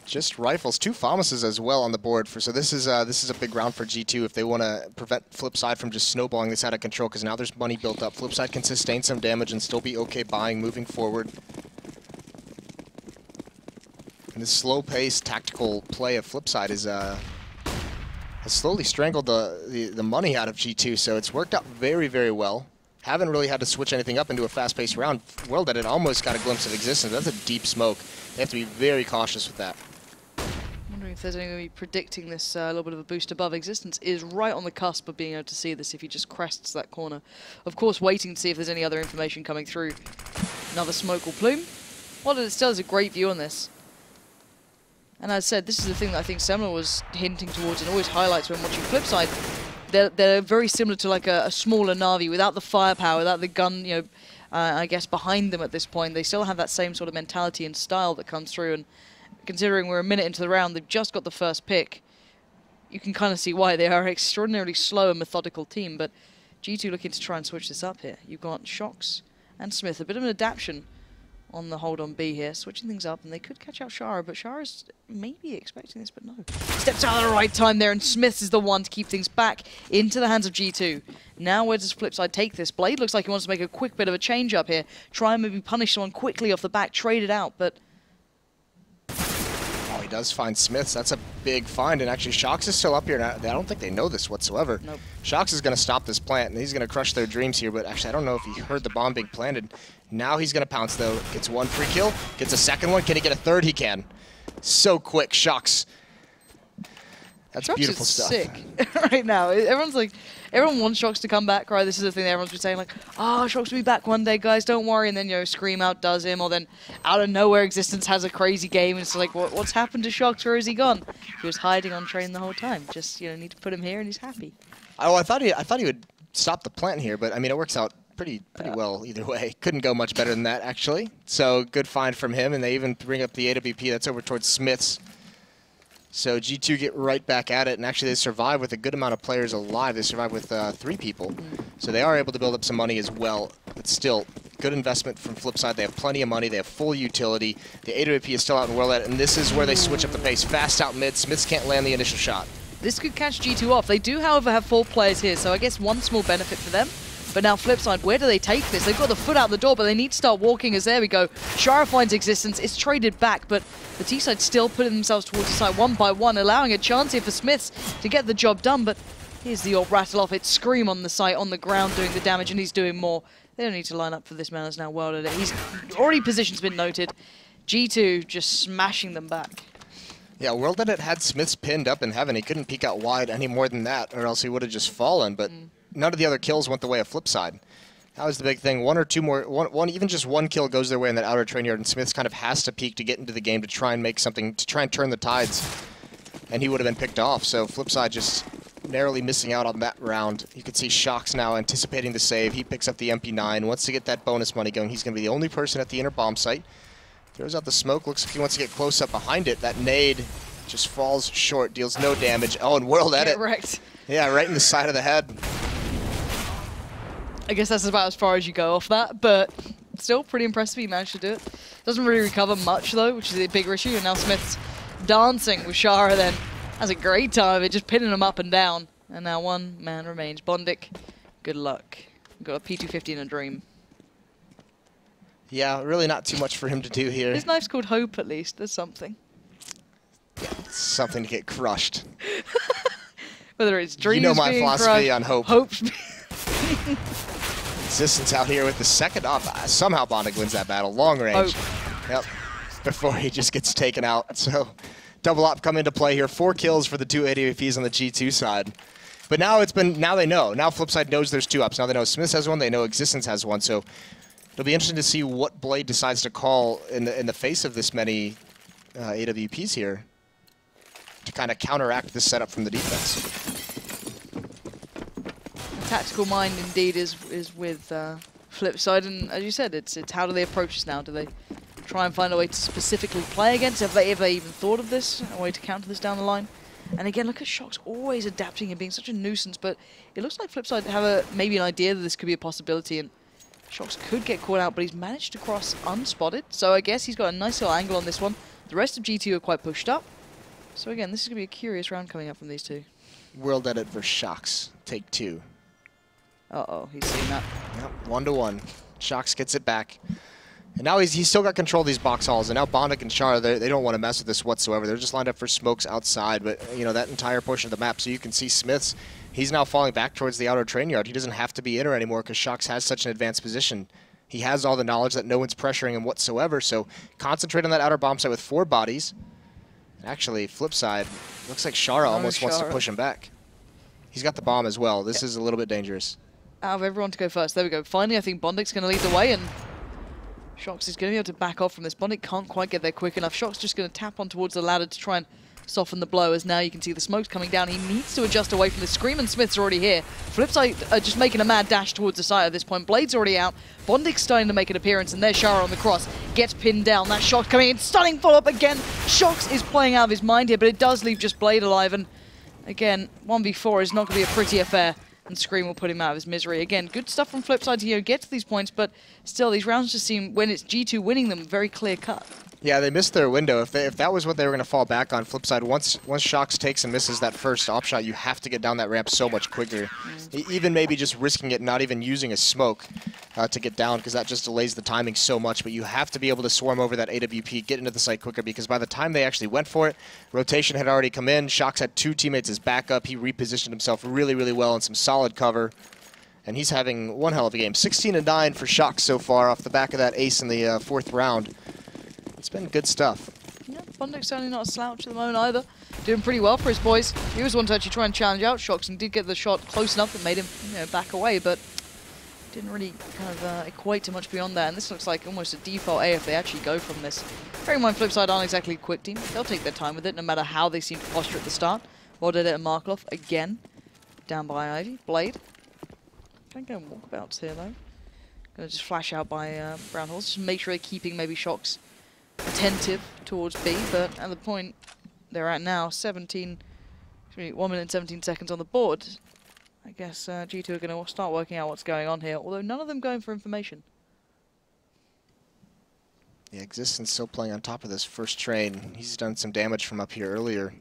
Just rifles, 2 Famouses as well on the board. So this is a big round for G2 if they want to prevent Flipside from just snowballing this out of control, because now there's money built up. Flipside can sustain some damage and still be okay buying moving forward. And this slow-paced tactical play of Flipside is has slowly strangled the money out of G2, so it's worked out very, very well. Haven't really had to switch anything up into a fast-paced round. World Edit almost got a glimpse of Existence. That's a deep smoke. They have to be very cautious with that. Wondering if there's anything going to be predicting this little bit of a boost above. Existence is right on the cusp of being able to see this if he just crests that corner. Of course, waiting to see if there's any other information coming through. Another smoke will plume. World Edit still has a great view on this. And as I said, this is the thing that I think Semler was hinting towards and always highlights when watching Flipside. They're very similar to like a smaller Na'Vi without the firepower, without the gun, you know, I guess behind them at this point. They still have that same sort of mentality and style that comes through. And considering we're a minute into the round, they've just got the first pick. You can kind of see why they are an extraordinarily slow and methodical team. But G2 looking to try and switch this up here. You've got Shox and Smith, a bit of an adaptation on the hold on B here, switching things up, and they could catch out Shara, but Shara's maybe expecting this, but no. Steps out at the right time there, and Smith is the one to keep things back into the hands of G2. Now where does Flipside take this? Blade looks like he wants to make a quick bit of a change up here, try and maybe punish someone quickly off the back, trade it out, but... Oh, he does find Smiths. That's a big find, and actually Shox is still up here. I don't think they know this whatsoever. Nope. Shox is going to stop this plant, and he's going to crush their dreams here, but actually I don't know if he heard the bomb being planted. Now he's going to pounce, though. Gets 1 free kill, gets a second one. Can he get a third? He can. So quick, Shox. That's Shox beautiful is stuff. Sick right now. Everyone's like, everyone wants Shox to come back, right? This is the thing that everyone's been saying, like, oh, Shox will be back one day, guys, don't worry. And then, you know, Scream outdoes him, or then out of nowhere, Existence has a crazy game. And it's like, what's happened to Shox? Where is he gone? He was hiding on train the whole time. Just, you know, need to put him here, and he's happy. Oh, I thought he would stop the plant here, but I mean, it works out pretty well either way. Couldn't go much better than that, actually. So good find from him, and they even bring up the AWP. That's over towards Smiths. So G2 get right back at it, and actually they survive with a good amount of players alive. They survive with 3 people. So they are able to build up some money as well. But still, good investment from Flipside. They have plenty of money. They have full utility. The AWP is still out in World Edit, and this is where they switch up the pace. Fast out mid. Smiths can't land the initial shot. This could catch G2 off. They do, however, have 4 players here, so I guess one small benefit for them. But now Flipside, where do they take this? They've got the foot out the door, but they need to start walking as there we go. Shara finds Existence. It's traded back, but the T-side still putting themselves towards the side one by one, allowing a chance here for Smiths to get the job done. But here's the old rattle off. It's Scream on the site, on the ground, doing the damage, and he's doing more. They don't need to line up for this man as now World Edit. He's already position's been noted. G2 just smashing them back. Yeah, World Edit had Smiths pinned up in heaven. He couldn't peek out wide any more than that, or else he would have just fallen. But none of the other kills went the way of Flipside. That was the big thing. 1 or 2 more, even just 1 kill goes their way in that outer train yard, and Smiths kind of has to peek to get into the game to try and make something, to try and turn the tides. And he would have been picked off. So Flipside just narrowly missing out on that round. You can see Shox now anticipating the save. He picks up the MP9, wants to get that bonus money going. He's going to be the only person at the inner bomb site. Throws out the smoke, looks like he wants to get close up behind it. That nade just falls short, deals no damage. Oh, and World Edit. Get wrecked. Yeah, right in the side of the head. I guess that's about as far as you go off that, but still pretty impressive he managed to do it. Doesn't really recover much though, which is a bigger issue, and now Smith's dancing with Shara then. Has a great time of it, just pinning him up and down. And now 1 man remains. Bondic, good luck. We've got a P250 in a dream. Yeah, really not too much for him to do here. His knife's called Hope at least, there's something. Yeah, it's something to get crushed. Whether it's dreams You know my being philosophy crushed, on Hope. Hope's Existence out here with the second off. Somehow Bondic wins that battle. Long range. Hope. Yep. Before he just gets taken out. So double op come into play here. 4 kills for the 2 AWPs on the G2 side. But now now they know. Now Flipside knows there's 2 ups. Now they know Smiths has 1. They know Existence has 1. So It'll be interesting to see what Blade decides to call in the face of this many AWPs here to kind of counteract this setup from the defense. The tactical mind indeed is with Flipside, and as you said, it's how do they approach this now? Do they try and find a way to specifically play against? Have they ever even thought of this, a way to counter this down the line? And again, look at Shox always adapting and being such a nuisance, but it looks like Flipside have maybe an idea that this could be a possibility, and Shox could get caught out, but he's managed to cross unspotted, so I guess he's got a nice little angle on this one. The rest of G2 are quite pushed up, so again, this is going to be a curious round coming up from these two. World Edit versus Shox, take 2. Uh-oh, he's seen that. Yep, 1-1. Shox gets it back. And now he's still got control of these box halls, and now Bondic and Char, they don't want to mess with this whatsoever. They're just lined up for smokes outside, but you know, that entire portion of the map, so you can see Smiths, he's now falling back towards the outer train yard. He doesn't have to be inner anymore because Shox has such an advanced position. He has all the knowledge that no one's pressuring him whatsoever, so concentrate on that outer bomb site with 4 bodies. And actually, flip side, looks like Shara almost wants to push him back. He's got the bomb as well. This is a little bit dangerous. Out of everyone to go first. There we go. Finally, I think Bondic's going to lead the way, and Shox is going to be able to back off from this. Bondic can't quite get there quick enough. Shox just going to tap on towards the ladder to try and soften the blow, as now you can see the smoke's coming down. He needs to adjust away from the Scream, and Smith's already here. Flipside are just making a mad dash towards the site at this point. Blade's already out. Bondic's starting to make an appearance, and there's Shara on the cross. Gets pinned down. That shot coming in. Stunning follow-up again. Shox is playing out of his mind here, but it does leave just Blade alive, and again, 1v4 is not going to be a pretty affair, and Scream will put him out of his misery. Again, good stuff from Flipside to get to these points, but still, these rounds just seem, when it's G2 winning them, very clear-cut. Yeah, they missed their window. If that was what they were going to fall back on, Flipside, once Shox takes and misses that first op shot, you have to get down that ramp so much quicker. Even maybe just risking it, not even using a smoke to get down, because that just delays the timing so much. But you have to be able to swarm over that AWP, get into the site quicker, because by the time they actually went for it, rotation had already come in. Shox had 2 teammates as backup. He repositioned himself really, really well in some solid cover. And he's having one hell of a game. 16-9 for Shox so far off the back of that ace in the 4th round. It's been good stuff. Yeah, Bondic's certainly not a slouch at the moment either. Doing pretty well for his boys. He was one to actually try and challenge out Shox and did get the shot close enough that made him back away, but didn't really kind of equate to much beyond that. And this looks like almost a default A if they actually go from this. Bearing in mind, Flipside aren't exactly a quick team. They'll take their time with it no matter how they seem to posture at the start. World Edit and Markloff again. Down by Ivy. Blade. Going to go walkabouts here though. Going to just flash out by Brown Horse. Just make sure they're keeping maybe Shox attentive towards B, but at the point they're at now, 1 minute and 17 seconds on the board, I guess G2 are going to start working out what's going on here, although none of them going for information. Yeah, Existence still playing on top of this first train. He's done some damage from up here earlier.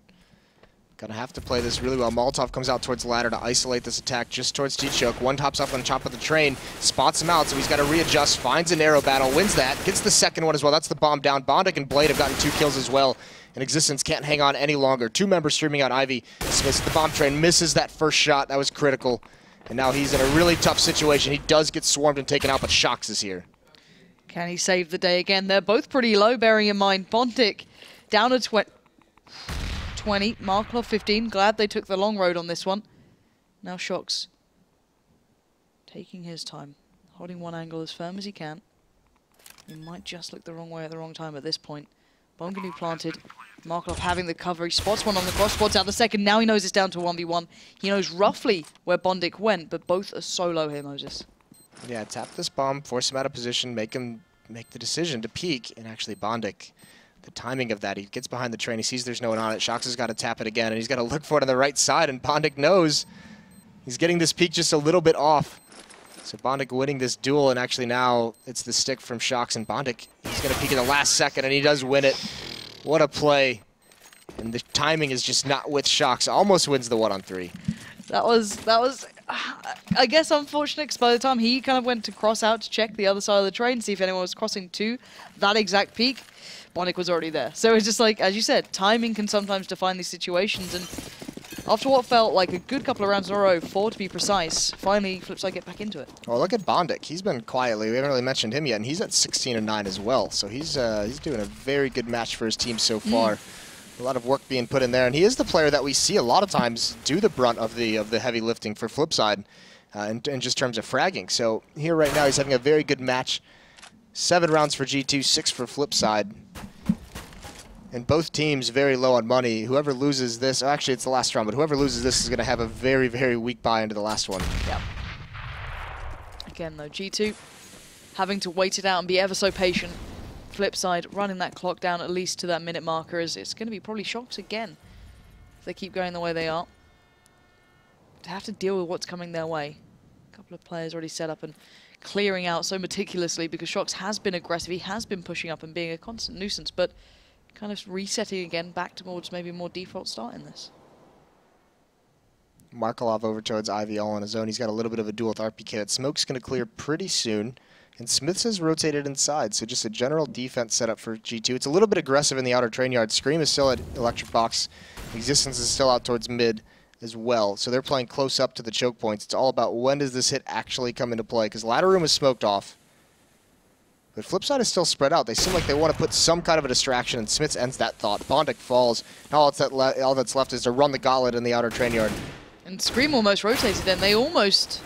Gonna have to play this really well. Molotov comes out towards the ladder to isolate this attack just towards T-Choke. One tops up on the top of the train, spots him out, so he's got to readjust, finds a narrow battle, wins that, gets the second one as well. That's the bomb down. Bondic and Blade have gotten 2 kills as well, and Existence can't hang on any longer. 2 members streaming out Ivy. Smiths the bomb train, misses that first shot. That was critical, and now he's in a really tough situation. He does get swarmed and taken out, but Shox is here. Can he save the day again? They're both pretty low, bearing in mind Bondic down to 20, Markloff 15. Glad they took the long road on this one. Now Shox taking his time, holding one angle as firm as he can. He might just look the wrong way at the wrong time at this point. Bomb going to be planted. Markloff having the cover. He spots one on the cross, spots out the second. Now he knows it's down to 1v1. He knows roughly where Bondic went, but both are so low here, Moses. Yeah, tap this bomb, force him out of position, make the decision to peek, and actually Bondic, the timing of that, he gets behind the train, he sees there's no one on it, Shox has got to tap it again, and he's got to look for it on the right side, and Bondic knows he's getting this peek just a little bit off. So Bondic winning this duel, and actually now it's the stick from Shox, and Bondic, he's going to peek in the last second, and he does win it. What a play. And the timing is just not with Shox. Almost wins the 1-on-3. That was, I guess, unfortunate, because by the time he kind of went to cross out to check the other side of the train, see if anyone was crossing to that exact peak, Bondic was already there. So it's just like, as you said, timing can sometimes define these situations, and after what felt like a good couple of rounds in a row, 4 to be precise, finally Flipside get back into it. Well, look at Bondic. He's been quietly, we haven't really mentioned him yet, and he's at 16-9 as well. So he's doing a very good match for his team so far. A lot of work being put in there, and he is the player that we see a lot of times do the brunt of the heavy lifting for Flipside in just terms of fragging. So here right now he's having a very good match 7 rounds for G2, 6 for Flipside. And both teams very low on money. Whoever loses this, actually it's the last round, but whoever loses this is going to have a very, very weak buy into the last one. Yep. Again, though, G2 having to wait it out and be ever so patient. Flipside running that clock down at least to that minute marker, as it's going to be probably Shox again if they keep going the way they are. To have to deal with what's coming their way. A couple of players already set up and clearing out so meticulously because Shox has been aggressive. He has been pushing up and being a constant nuisance, but kind of resetting again back towards maybe a more default start in this. Markelov over towards Ivy all on his own. He's got a little bit of a duel with RPK. That smoke's going to clear pretty soon. And Smiths has rotated inside, so just a general defense setup for G2. It's a little bit aggressive in the outer train yard. Scream is still at Electric Box. Existence is still out towards mid as well. So they're playing close up to the choke points. It's all about when does this hit actually come into play, because ladder room is smoked off. But Flipside is still spread out. They seem like they want to put some kind of a distraction, and Smiths ends that thought. Bondic falls. Now all that's left is to run the gauntlet in the outer train yard. And Scream almost rotated then. They almost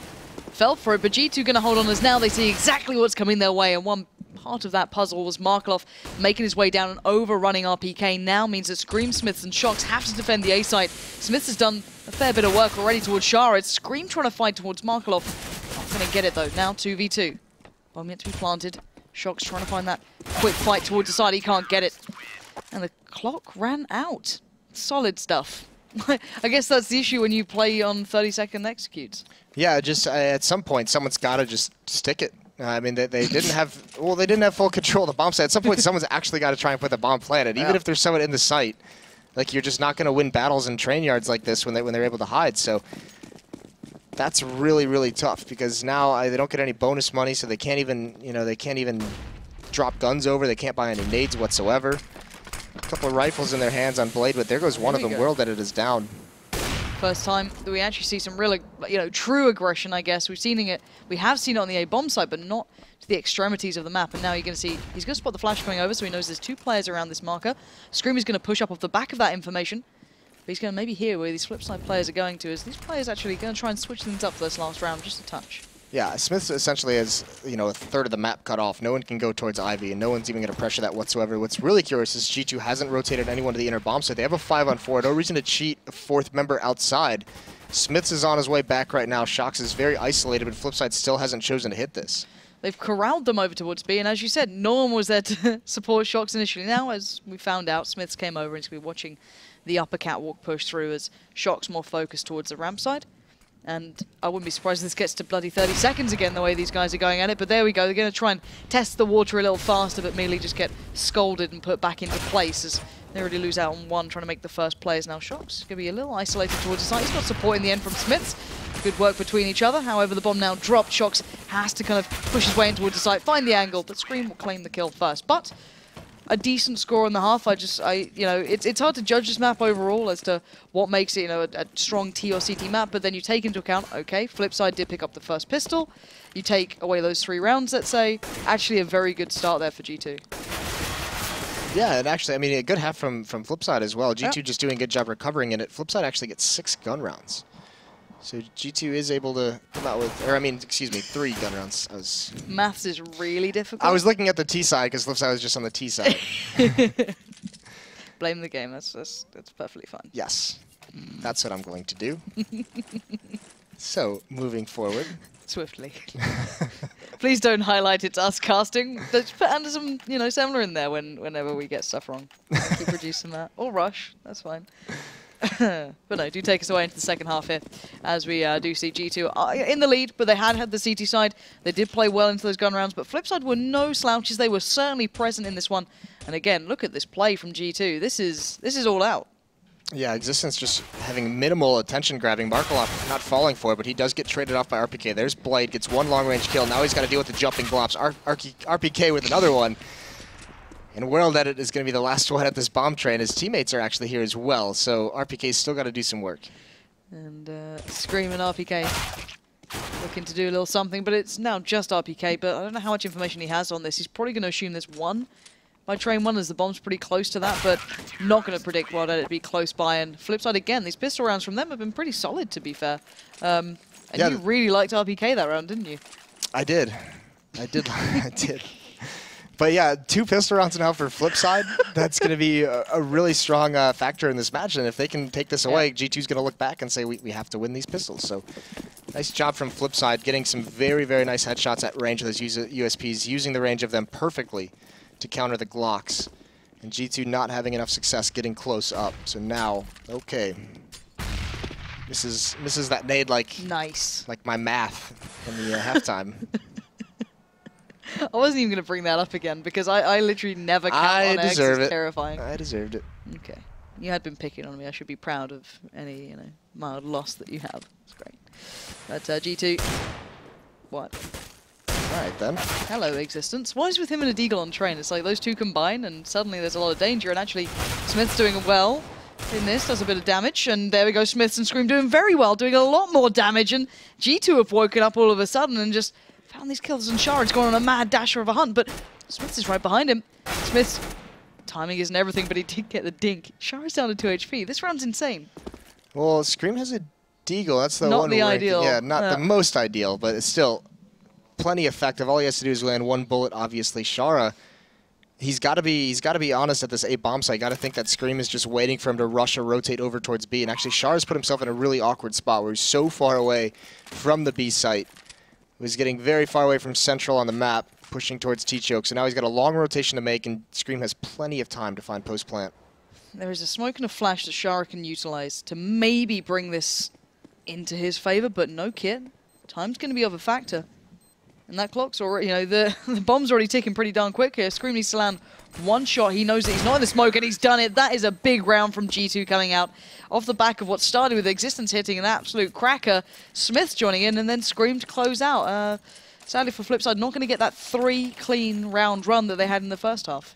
fell for it, but G2 going to hold on as now they see exactly what's coming their way. And one part of that puzzle was Markelov making his way down and overrunning RPK. Now means that Scream, Smiths, and Shox have to defend the A site. Smiths has done a fair bit of work already towards Shara. It's Scream trying to fight towards Markelov. Not going to get it though. Now 2v2. Bomb yet to be planted. Shox trying to find that quick fight towards the side. He can't get it. And the clock ran out. Solid stuff. I guess that's the issue when you play on 30-second executes. Yeah, just at some point, someone's got to just stick it. I mean, they didn't have, well, they didn't have full control of the bomb site. At some point, someone's actually got to try and put the bomb planet, even if there's someone in the site. Like, you're just not going to win battles in train yards like this when they're able to hide. So that's really, really tough because now they don't get any bonus money, so they can't even, they can't even drop guns over. They can't buy any nades whatsoever. A couple of rifles in their hands on Blade, but there goes one of them. World Edit is down. First time that we actually see some real, true aggression, I guess. We have seen it on the A bomb site, but not to the extremities of the map. And now you're going to see, he's going to spot the flash coming over, so he knows there's 2 players around this marker. Scream is going to push up off the back of that information. But he's going to maybe hear where these Flipside players are going to, as these players actually going to try and switch things up for this last round, just a touch. Yeah, Smith essentially has, a third of the map cut off. No one can go towards Ivy, and no one's even going to pressure that whatsoever. What's really curious is G2 hasn't rotated anyone to the inner bomb, so they have a 5-on-4. No reason to cheat a 4th member outside. Smiths is on his way back right now. Shox is very isolated, but Flipside still hasn't chosen to hit this. They've corralled them over towards B, and as you said, no one was there to support Shox initially. Now, as we found out, Smiths came over and is going to be watching the upper catwalk push through as Shox more focused towards the ramp side. And I wouldn't be surprised if this gets to bloody 30 seconds again, the way these guys are going at it. But there we go. They're going to try and test the water a little faster, but merely just get scolded and put back into place as they already lose out on 1, trying to make the first plays. Now Shox going to be a little isolated towards the side. He's got support in the end from Smiths. Good work between each other. However, the bomb now dropped. Shox has to kind of push his way in towards the side, find the angle, but Scream will claim the kill first. But a decent score on the half. It's hard to judge this map overall as to what makes it, a strong T or CT map, but then you take into account, okay, Flipside did pick up the first pistol. You take away those 3 rounds, let's say. Actually a very good start there for G2. Yeah, and actually, I mean, a good half from Flipside as well. G2 just doing a good job recovering in it. Flipside actually gets 6 gun rounds. So G2 is able to come out with, 3 gun rounds. Maths is really difficult. I was looking at the T side because Flipside was just on the T side. Blame the game. That's perfectly fine. Yes, that's what I'm going to do. So moving forward. Swiftly. Please don't highlight it's us casting. Let's put Anderson, Semler in there whenever we get stuff wrong. Keep producing that. Or Rush. That's fine. But no, do take us away into the second half here, as we do see G2 in the lead, but they had the CT side. They did play well into those gun rounds, but Flipside were no slouches. They were certainly present in this one. And again, look at this play from G2. This is all out. Yeah, Existence just having minimal attention grabbing. Markelov not falling for it, but he does get traded off by RPK. There's Blade, gets 1 long-range kill. Now he's got to deal with the jumping glops. RPK with another one. And World Edit is going to be the last one at this bomb train. His teammates are actually here as well, so RPK's still got to do some work. And Scream and RPK looking to do a little something, but it's now just RPK, but I don't know how much information he has on this. He's probably going to assume there's 1 by train 1 as the bomb's pretty close to that, but not going to predict World Edit to be close by. And Flipside, again, these pistol rounds from them have been pretty solid, to be fair. And yeah, you really liked RPK that round, didn't you? I did. I did. But yeah, 2 pistol rounds now for Flipside. That's going to be a really strong factor in this match. And if they can take this away, G2's going to look back and say, we have to win these pistols. So nice job from Flipside, getting some very, very nice headshots at range of those USPs, using the range of them perfectly to counter the Glocks. And G2 not having enough success getting close up. So now, okay. Misses that nade like my math in the halftime. I wasn't even going to bring that up again because I literally never count on X. It's terrifying. I deserved it. Okay. You had been picking on me. I should be proud of any, mild loss that you have. It's great. But G2, what? All right, then. Hello, Existence. What is with him and a Deagle on train? It's like those two combine and suddenly there's a lot of danger, and actually Smith's doing well in this, does a bit of damage, and there we go, Smiths and Scream doing very well, doing a lot more damage, and G2 have woken up all of a sudden and just found these kills, and Shard's going on a mad dasher of a hunt, but Smiths is right behind him. Smith's timing isn't everything, but he did get the dink. Shard's down to 2 HP. This round's insane. Well, Scream has a Deagle. That's the not one the ideal. Yeah, not the most ideal, but it's still plenty effective. All he has to do is land 1 bullet, obviously. Shara, he's got to be honest at this A bomb site. Got to think that Scream is just waiting for him to rush or rotate over towards B. And actually, Shara's put himself in a really awkward spot where he's so far away from the B site. He was getting very far away from Central on the map, pushing towards T-Choke. So now he's got a long rotation to make, and Scream has plenty of time to find post-plant. There is a smoke and a flash that Shara can utilize to maybe bring this into his favor, but no, kid. Time's going to be of a factor. And that clock's already, the bomb's already ticking pretty darn quick here. Scream needs to land 1 shot. He knows that he's not in the smoke, and he's done it. That is a big round from G2 coming out off the back of what started with Existence hitting an absolute cracker. Smith's joining in, and then Scream to close out. Sadly for Flipside, not going to get that 3 clean round run that they had in the first half.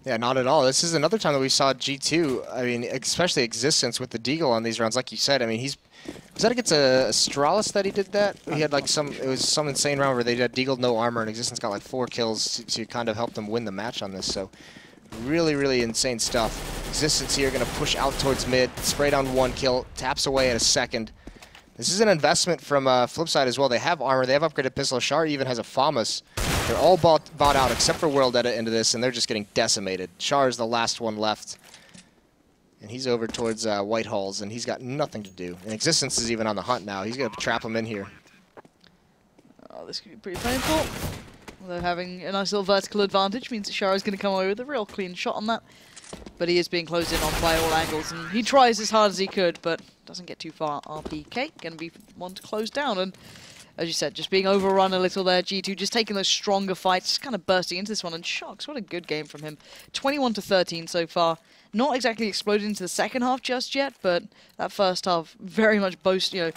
Yeah, not at all. This is another time that we saw G2, I mean, especially Existence with the Deagle on these rounds. Like you said, I mean, was that against Astralis that he did that? He had like it was some insane round where they had Deagled no armor, and Existence got like 4 kills to kind of help them win the match on this. So really, really insane stuff. Existence here going to push out towards mid, spray down 1 kill, taps away at a second. This is an investment from Flipside as well. They have armor, they have upgraded pistol. Char even has a FAMAS. They're all bought out except for World Edit into this, and they're just getting decimated. Char is the last one left. And he's over towards Whitehalls, and he's got nothing to do. And Existence is even on the hunt now. He's going to trap him in here. Oh, this could be pretty painful. Although having a nice little vertical advantage means that Shara's going to come away with a real clean shot on that. But he is being closed in on by all angles, and he tries as hard as he could, but doesn't get too far. RPK going to be one to close down, and as you said, just being overrun a little there. G2 just taking those stronger fights, just kind of bursting into this one, and Shocks, what a good game from him. 21-13 so far. Not exactly exploded into the second half just yet, but that first half very much boosting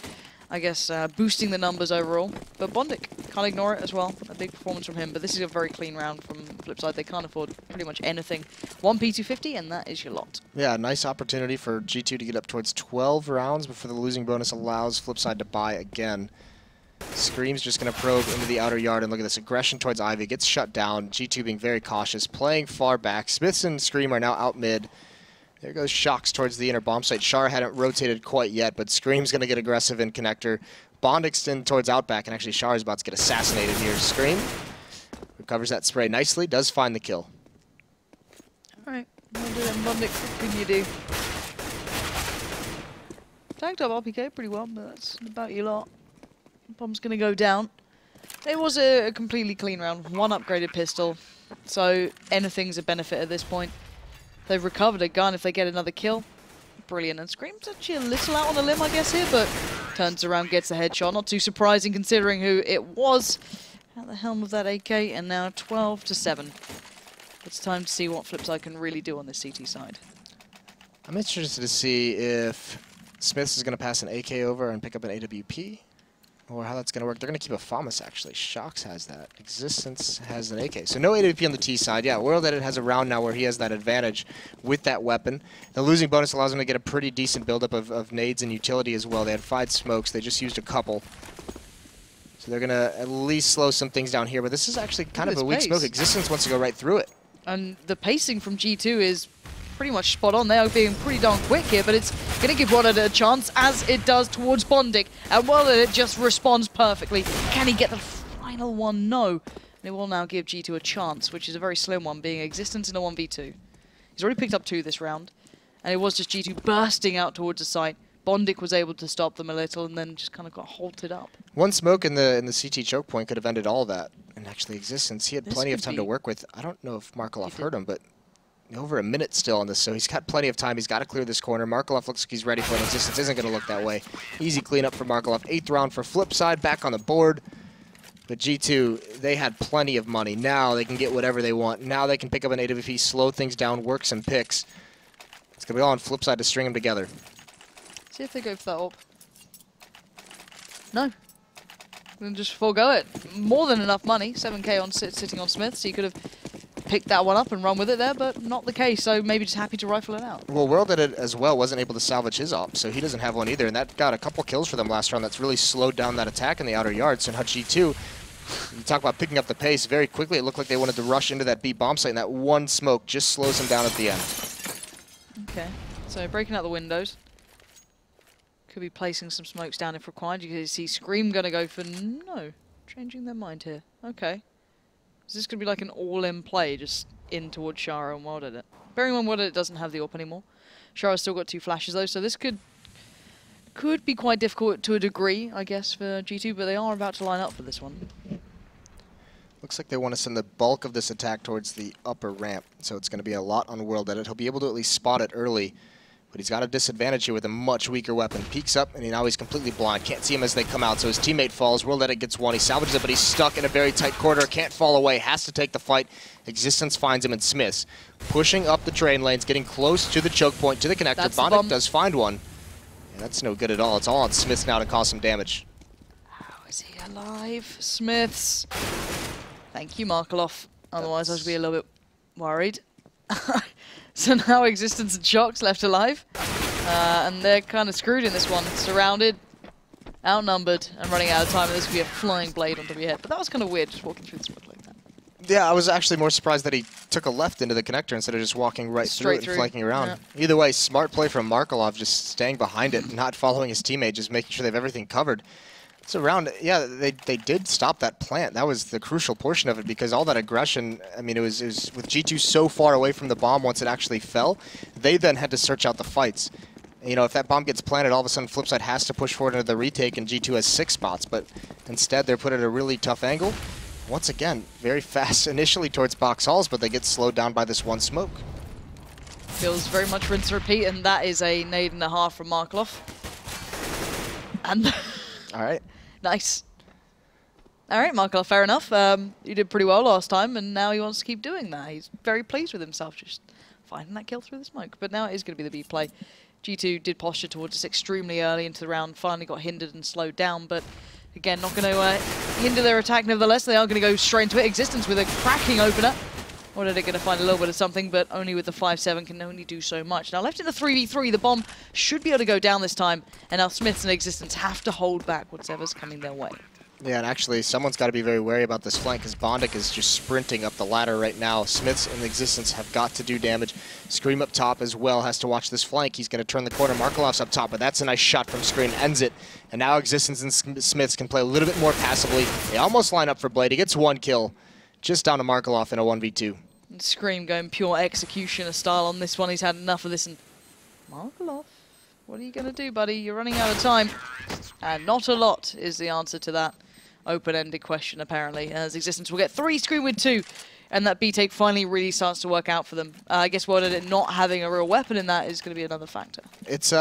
the numbers overall. But Bondic, can't ignore it as well. A big performance from him, but this is a very clean round from Flipside. They can't afford pretty much anything. 1 P250, and that is your lot. Yeah, nice opportunity for G2 to get up towards 12 rounds before the losing bonus allows Flipside to buy again. Scream's just going to probe into the outer yard, and look at this aggression towards Ivy. Gets shut down. G2 being very cautious, playing far back. Smiths and Scream are now out mid. There goes Shocks towards the inner bomb site. Char hadn't rotated quite yet, but Scream's going to get aggressive in connector. Bond extend towards outback, and actually Char's about to get assassinated here. Scream recovers that spray nicely, does find the kill. Alright, we'll do that, Bondic. What can you do? Tagged up RPK pretty well, but that's about your lot. Bomb's going to go down. It was a completely clean round. 1 upgraded pistol, so anything's a benefit at this point. They've recovered a gun if they get another kill. Brilliant. And Scream's actually a little out on a limb, I guess, here, but turns around, gets a headshot. Not too surprising considering who it was at the helm of that AK, and now 12-7. It's time to see what Flipside can really do on this CT side. I'm interested to see if Smiths is going to pass an AK over and pick up an AWP, or how that's going to work. They're going to keep a FAMAS, actually. Shocks has that. Existence has an AK. So no AWP on the T side. Yeah, World Edit has a round now where he has that advantage with that weapon. The losing bonus allows him to get a pretty decent buildup of nades and utility as well. They had 5 smokes. They just used a couple. So they're going to at least slow some things down here. But this is actually kind of a weak smoke. Existence wants to go right through it. And the pacing from G2 is pretty much spot on. They are being pretty darn quick here, but it's going to give World Edit a chance, as it does towards Bondic. And World Edit just responds perfectly. Can he get the final one? No. And it will now give G2 a chance, which is a very slim one, being Existence in a 1v2. He's already picked up 2 this round, and it was just G2 bursting out towards the site. Bondik was able to stop them a little and then just kind of got halted up. One smoke in the CT choke point could have ended all that. And actually Existence, he had plenty of time to work with. I don't know if Markelov heard him, but over a minute still on this, so he's got plenty of time. He's got to clear this corner. Markelov looks like he's ready for it. Existence isn't going to look that way. Easy cleanup for Markelov. 8th round for Flipside, back on the board. But G2, they had plenty of money. Now they can get whatever they want. Now they can pick up an AWP, slow things down, work some picks. It's going to be all on Flipside to string them together. See if they go for that AWP. No. Then just forego it. More than enough money. 7k on sitting on Smith, so you could have picked that one up and run with it there, but not the case, so maybe just happy to rifle it out. Well, World at it as well wasn't able to salvage his op, so he doesn't have one either, and that got a couple kills for them last round. That's really slowed down that attack in the outer yard. So now G2, you talk about picking up the pace very quickly. It looked like they wanted to rush into that B bomb site, and that one smoke just slows them down at the end. Okay, so breaking out the windows. Could be placing some smokes down if required. You can see Scream going to go for no. Changing their mind here. Okay. Is this going to be like an all-in play, just in towards Shara and World Edit? Bearing in mind World Edit doesn't have the AWP anymore. Shara's still got 2 flashes though, so this could be quite difficult to a degree, I guess, for G2, but they are about to line up for this one. Looks like they want to send the bulk of this attack towards the upper ramp, so it's going to be a lot on World Edit. He'll be able to at least spot it early, but he's got a disadvantage here with a much weaker weapon. Peeks up, and now he's completely blind. Can't see him as they come out, so his teammate falls. World Edit gets one. He salvages it, but he's stuck in a very tight corner. Can't fall away. Has to take the fight. Existence finds him, and Smiths pushing up the train lanes, getting close to the choke point, to the connector. Bondik does find one. And that's no good at all. It's all on Smiths now to cause some damage. How is he alive? Smiths. Thank you, Markelov. Otherwise, I should be a little bit worried. So now Existence and Shock's left alive. And they're kind of screwed in this one. Surrounded, outnumbered, and running out of time. And this could be a flying blade onto your head. But that was kind of weird, just walking through the smoke like that. Yeah, I was actually more surprised that he took a left into the connector instead of just walking right through it and flanking around. Yeah. Either way, smart play from Markelov, just staying behind it, not following his teammate, just making sure they have everything covered. So around, yeah, they did stop that plant. That was the crucial portion of it, because all that aggression, I mean, it was with G2 so far away from the bomb once it actually fell, they then had to search out the fights. You know, if that bomb gets planted, all of a sudden Flipside has to push forward into the retake, and G2 has 6 spots, but instead they're put at a really tough angle. Once again, very fast initially towards box halls, but they get slowed down by this one smoke. Feels very much rinse and repeat, and that is a nade and a half from Markelov. And all right. Nice. All right, Markelov, fair enough. You did pretty well last time, and now he wants to keep doing that. He's very pleased with himself, just finding that kill through the smoke. But now it is going to be the B play. G2 did posture towards us extremely early into the round, finally got hindered and slowed down, but again, not going to hinder their attack nevertheless. They are going to go straight into it. Existence with a cracking opener. Or are they going to find a little bit of something, but only with the 5-7 can only do so much. Now left in the 3v3, the bomb should be able to go down this time, and now Smiths and Existence have to hold back whatever's coming their way. Yeah, and actually, someone's got to be very wary about this flank, because Bondik is just sprinting up the ladder right now. Smiths and Existence have got to do damage. Scream up top as well has to watch this flank. He's going to turn the corner. Markelov's up top, but that's a nice shot from Scream. Ends it. And now Existence and Smiths can play a little bit more passively. They almost line up for Blade. He gets 1 kill, just down to Markelov in a 1v2. And Scream going pure executioner style on this one. He's had enough of this. And Markelov, what are you going to do, buddy? You're running out of time. And not a lot is the answer to that open-ended question, apparently, as Existence will get 3, Scream with 2, and that B-take finally really starts to work out for them. I guess World Edit not having a real weapon in that is going to be another factor. It's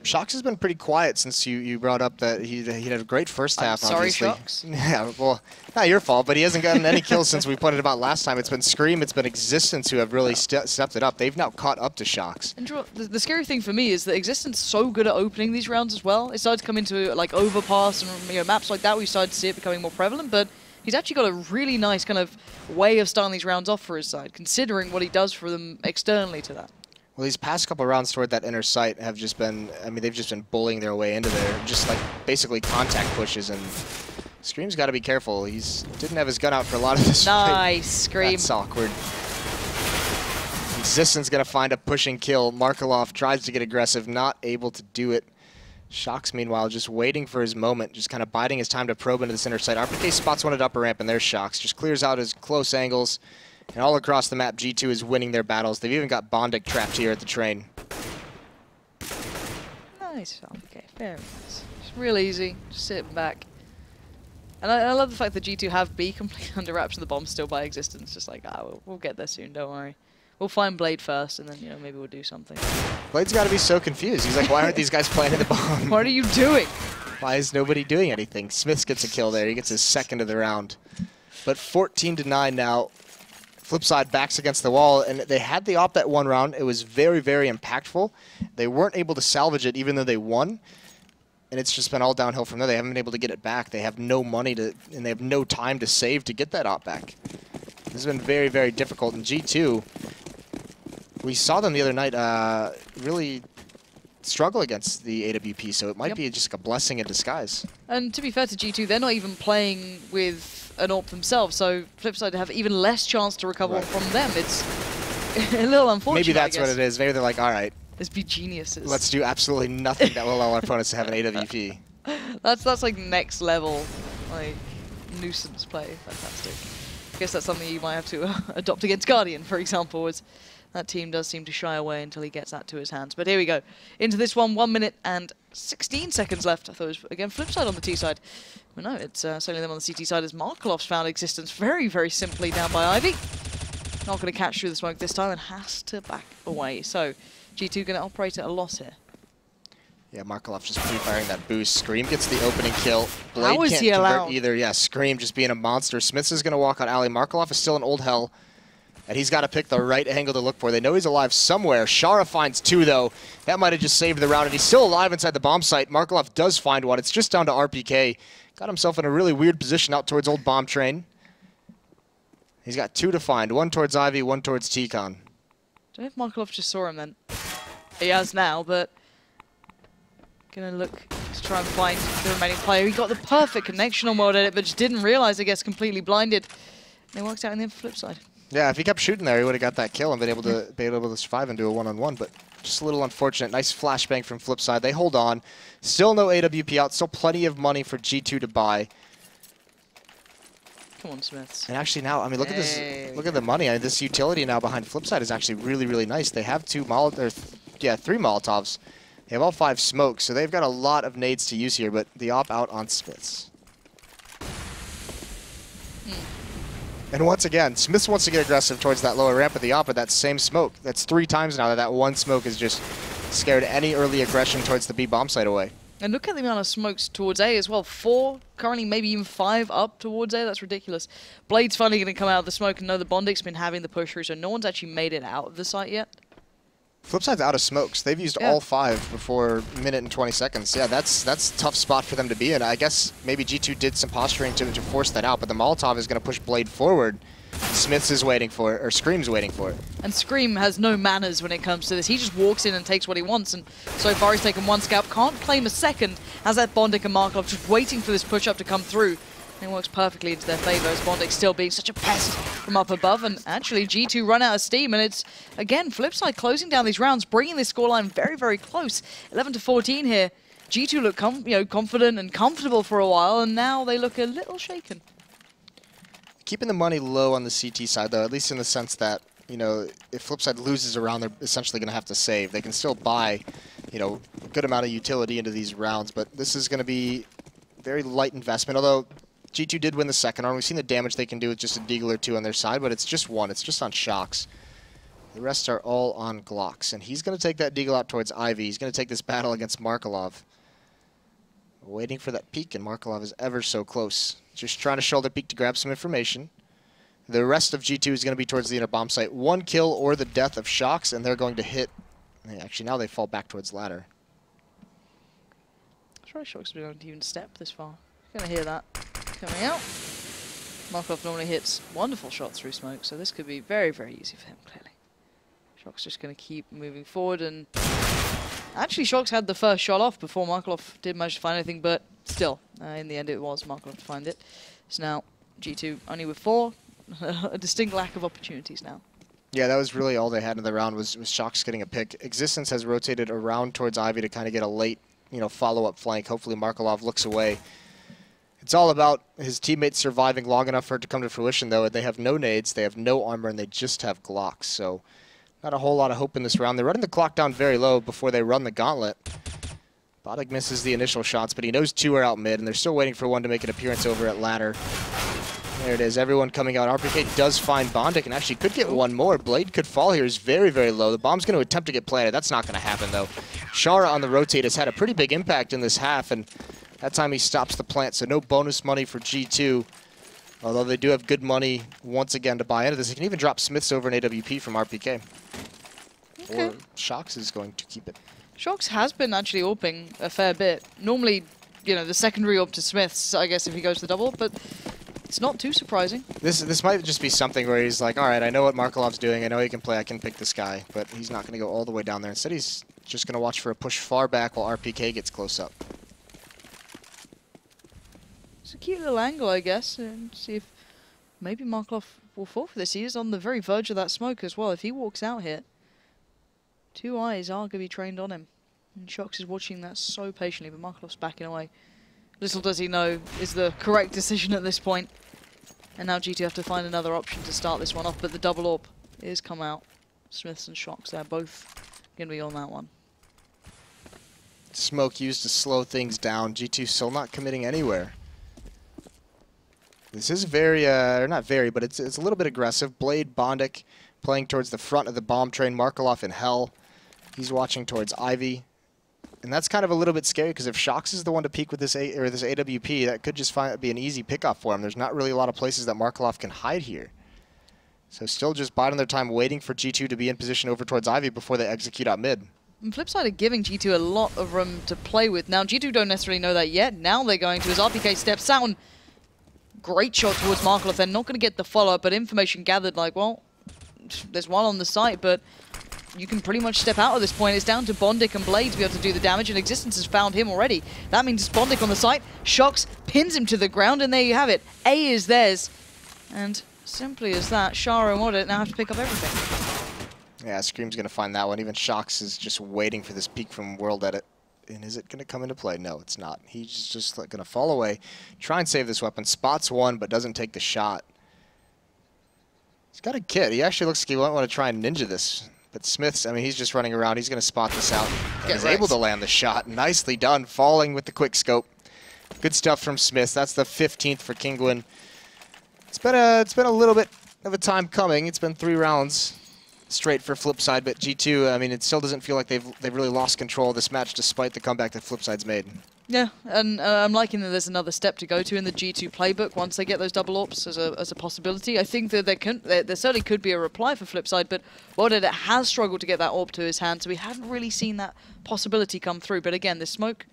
Shox has been pretty quiet since you brought up that he had a great first half. Sorry, obviously. Shox. Yeah, well, not your fault, but he hasn't gotten any kills since we pointed him out last time. It's been Scream, it's been Existence who have really stepped it up. They've now caught up to Shox. And the scary thing for me is that Existence is so good at opening these rounds as well. It started to come into like Overpass and maps like that. We started to see it becoming more prevalent, but he's actually got a really nice kind of way of starting these rounds off for his side, considering what he does for them externally to that. Well, these past couple rounds toward that inner site have just been, I mean, they've just been bullying their way into there, just like basically contact pushes, and Scream's got to be careful. He didn't have his gun out for a lot of this Nice, fight. Scream. That's awkward. Existence going to find a pushing kill. Markelov tries to get aggressive, not able to do it. Shox, meanwhile, just waiting for his moment, just kind of biding his time to probe into this inner side. RPK spots one at upper ramp, and there's Shox. Just clears out his close angles, and all across the map, G2 is winning their battles. They've even got Bondic trapped here at the train. Nice, RPK. Very nice. Just real easy. Just sitting back. And I love the fact that G2 have B completely under wraps and the bomb's still by existence. Just like, we'll get there soon, don't worry. We'll find Blade first, and then, you know, maybe we'll do something. Blade's got to be so confused. He's like, why aren't these guys planting the bomb? What are you doing? Why is nobody doing anything? Smiths gets a kill there. He gets his second of the round. But 14-9 now. Flipside backs against the wall, and they had the op that one round. It was very, very impactful. They weren't able to salvage it, even though they won. And it's just been all downhill from there. They haven't been able to get it back. They have no money to, and they have no time to save to get that op back. This has been very, very difficult. And G2, we saw them the other night really struggle against the AWP, so it might be just like a blessing in disguise. And to be fair to G2, they're not even playing with an AWP themselves, so Flipside have even less chance to recover from them. It's a little unfortunate. Maybe that's what it is. Maybe they're like, all right, let's be geniuses. Let's do absolutely nothing that will allow our opponents to have an AWP. That's like next level, like nuisance play. Fantastic. I guess that's something you might have to adopt against Guardian, for example, as that team does seem to shy away until he gets that to his hands. But here we go. Into this one, 1 minute and 16 seconds left. I thought it was, again, Flipside on the T side. Well, no, it's certainly them on the CT side as Markelov's found existence very, very simply down by Ivy. Not going to catch through the smoke this time and has to back away. So G2 going to operate at a loss here. Yeah, Markelov just pre-firing that boost. Scream gets the opening kill. Blade How is can't he convert allowed? either. Yeah, Scream just being a monster. Smiths is going to walk on alley. Markelov is still in old hell, and he's got to pick the right angle to look for. They know he's alive somewhere. Shara finds two, though. That might have just saved the round, and he's still alive inside the bomb site. Markelov does find one. It's just down to RPK. Got himself in a really weird position out towards old bomb train. He's got two to find. One towards Ivy, one towards T-Con. Don't know if Markelov just saw him then. He has now, but gonna look to try and find the remaining player. He got the perfect connection on World Edit, but just didn't realize, I guess, completely blinded. And he works out in the flip side. Yeah, if he kept shooting there, he would have got that kill and been able to survive and do a one-on-one. But just a little unfortunate. Nice flashbang from Flipside. They hold on. Still no AWP out. Still plenty of money for G2 to buy. Come on, Smiths. And actually now, I mean, look at this. Look at the money. I mean, this utility now behind Flipside is actually really, really nice. They have three Molotovs. They have all 5 smokes, so they've got a lot of nades to use here, but the op out on Smiths. And once again, Smiths wants to get aggressive towards that lower ramp of the op with that same smoke. That's 3 times now that one smoke has just scared any early aggression towards the B bomb site away. And look at the amount of smokes towards A as well. 4, currently maybe even 5 up towards A. That's ridiculous. Blade's finally going to come out of the smoke, and know the Bondic's been having the push through, so no one's actually made it out of the site yet. Flipside's out of smokes. They've used all 5 before a minute and 20 seconds. Yeah, that's a tough spot for them to be in. I guess maybe G2 did some posturing to force that out, but the Molotov is going to push Blade forward. Smiths is waiting for it, or Scream's waiting for it. And Scream has no manners when it comes to this. He just walks in and takes what he wants, and so far he's taken 1 scalp, can't claim a second, has that Bondic and Markov just waiting for this push-up to come through. And it works perfectly into their favor, as Bondic still being such a pest from up above. And actually, G2 run out of steam, and it's, again, Flipside closing down these rounds, bringing this scoreline very, very close. 11-14 here. G2 look confident and comfortable for a while, and now they look a little shaken. Keeping the money low on the CT side, though, at least in the sense that, you know, if Flipside loses a round, they're essentially going to have to save. They can still buy, you know, a good amount of utility into these rounds, but this is going to be very light investment, although G2 did win the second round. We've seen the damage they can do with just a deagle or 2 on their side, but it's just 1. It's just on Shox. The rest are all on Glocks, and he's going to take that deagle out towards Ivy. He's going to take this battle against Markelov. Waiting for that peek, and Markelov is ever so close. Just trying to shoulder peek to grab some information. The rest of G2 is going to be towards the inner bomb site. 1 kill or the death of Shox, and they're going to hit. Actually, now they fall back towards ladder. I'm sure Shox don't even step this far. Gonna hear that coming out. Markov normally hits wonderful shots through smoke, so this could be very, very easy for him, clearly. Shox just going to keep moving forward, and actually Shox had the first shot off before Markov did manage to find anything, but still, in the end it was Markov to find it. So now G2 only with 4, a distinct lack of opportunities now. Yeah, that was really all they had in the round was Shox getting a pick. Existence has rotated around towards Ivy to kind of get a late follow-up flank. Hopefully Markelov looks away. It's all about his teammates surviving long enough for it to come to fruition, though. They have no nades, they have no armor, and they just have Glocks. So not a whole lot of hope in this round. They're running the clock down very low before they run the gauntlet. Bondik misses the initial shots, but he knows 2 are out mid, and they're still waiting for one to make an appearance over at ladder. There it is, everyone coming out. RPK does find Bondik, and actually could get one more. Blade could fall here, is very, very low. The bomb's going to attempt to get planted. That's not going to happen, though. Shara on the rotate has had a pretty big impact in this half, and that time he stops the plant, so no bonus money for G2. Although they do have good money once again to buy into this. They can even drop Smiths over an AWP from RPK. Okay. Or Shox is going to keep it. Shox has been actually AWPing a fair bit. Normally, the secondary AWP to Smiths, I guess, if he goes to double, but it's not too surprising. This might just be something where he's like, all right, I know what Markelov's doing. I know he can play. I can pick this guy. But he's not going to go all the way down there. Instead, he's just going to watch for a push far back while RPK gets close up. It's a cute little angle, I guess, and see if maybe Markelov will fall for this. He is on the very verge of that smoke as well. If he walks out here, 2 eyes are going to be trained on him. And Shox is watching that so patiently, but Markelov's backing away. Little does he know is the correct decision at this point. And now G2 have to find another option to start this one off, but the double AWP is come out. Smiths and Shox, they're both going to be on that one. Smoke used to slow things down. G2 still not committing anywhere. This is very, or not very, but it's a little bit aggressive. Blade, Bondik playing towards the front of the bomb train. Markelov in hell. He's watching towards Ivy. And that's kind of a little bit scary because if Shox is the one to peek with this AWP, that could just be an easy pickoff for him. There's not really a lot of places that Markelov can hide here. So still just biding their time waiting for G2 to be in position over towards Ivy before they execute out mid. And Flipside are giving G2 a lot of room to play with. Now G2 don't necessarily know that yet. Now they're going to, as RPK steps out, and great shot towards Markelov. They're not going to get the follow-up, but information gathered like, well, there's one on the site, but you can pretty much step out at this point. It's down to Bondik and Blade to be able to do the damage, and Existence has found him already. That means it's Bondik on the site. Shox pins him to the ground, and there you have it. A is theirs. And simply as that, Shara and Audit now have to pick up everything. Yeah, Scream's going to find that one. Even Shox is just waiting for this peek from World Edit. And is it going to come into play? No, it's not. He's just going to fall away, try and save this weapon. Spots one, but doesn't take the shot. He's got a kit. He actually looks like he won't want to try and ninja this. But Smiths, I mean, he's just running around. He's going to spot this out. And he's able to land the shot. Nicely done, falling with the quick scope. Good stuff from Smiths. That's the 15th for Kinguin. It's been a little bit of a time coming. It's been 3 rounds straight for Flipside, but G2, I mean, it still doesn't feel like they've really lost control of this match despite the comeback that Flipside's made. Yeah, and I'm liking that there's another step to go to in the G2 playbook once they get those double AWPs as a possibility. I think that there certainly could be a reply for Flipside, but World Edit has struggled to get that AWP to his hand, so we haven't really seen that possibility come through. But again, this smoke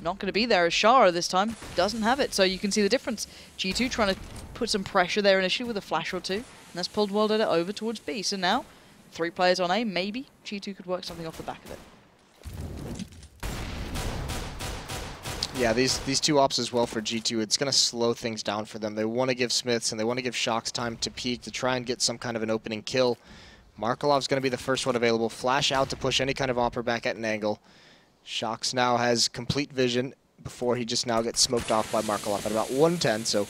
not going to be there as Shara this time doesn't have it, so you can see the difference. G2 trying to put some pressure there initially with a flash or 2, and that's pulled World Edit over towards B. So now 3 players on A, maybe G2 could work something off the back of it. Yeah, these 2 ops as well for G2, it's going to slow things down for them. They want to give Smiths and they want to give Shox time to peek to try and get some kind of an opening kill. Markelov's going to be the first one available. Flash out to push any kind of opera back at an angle. Shox now has complete vision before he just now gets smoked off by Markelov at about 110, so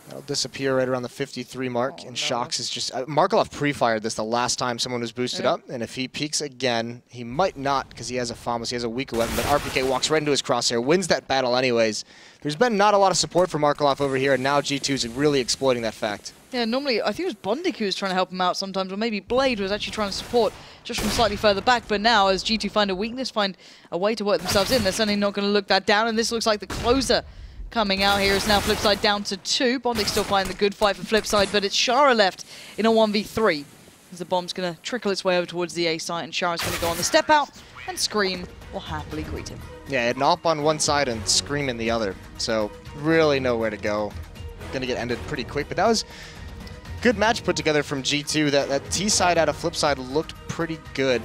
that'll disappear right around the 53 mark, and Shox is just... Markelov pre-fired this the last time someone was boosted up, and if he peeks again, he might not because he has a FAMAS, he has a weaker weapon, but RPK walks right into his crosshair, wins that battle anyways. There's been not a lot of support for Markelov over here, and now G2 is really exploiting that fact. Yeah, normally, I think it was Bondik who was trying to help him out sometimes, or maybe Blade was actually trying to support just from slightly further back, but now as G2 find a weakness, find a way to work themselves in, they're certainly not going to look that down, and this looks like the closer coming out here is now Flipside down to 2. Bondik still fighting the good fight for Flipside, but it's Shara left in a 1v3. As the bomb's going to trickle its way over towards the A site, and Shara's going to go on the step out, and Scream will happily greet him. Yeah, an op on one side and Scream in the other, so really nowhere to go. Going to get ended pretty quick, but that was a good match put together from G2. That T side out of Flipside looked pretty good.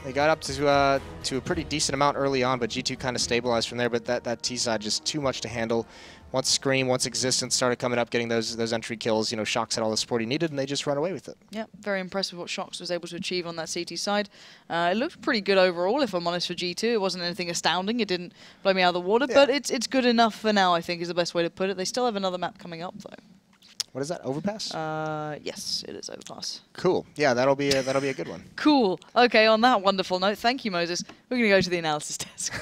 They got up to a pretty decent amount early on, but G2 kind of stabilized from there. But that T side just too much to handle. Once Scream, once Existence started coming up, getting those entry kills, Shox had all the support he needed, and they just run away with it. Yeah, very impressive what Shox was able to achieve on that CT side. It looked pretty good overall, if I'm honest, for G2. It wasn't anything astounding. It didn't blow me out of the water, but it's good enough for now, I think, is the best way to put it. They still have another map coming up, though. What is that? Overpass? Yes, it is Overpass. Cool. Yeah, that'll be a good one. Cool. Okay, on that wonderful note, thank you, Moses. We're going to go to the analysis desk.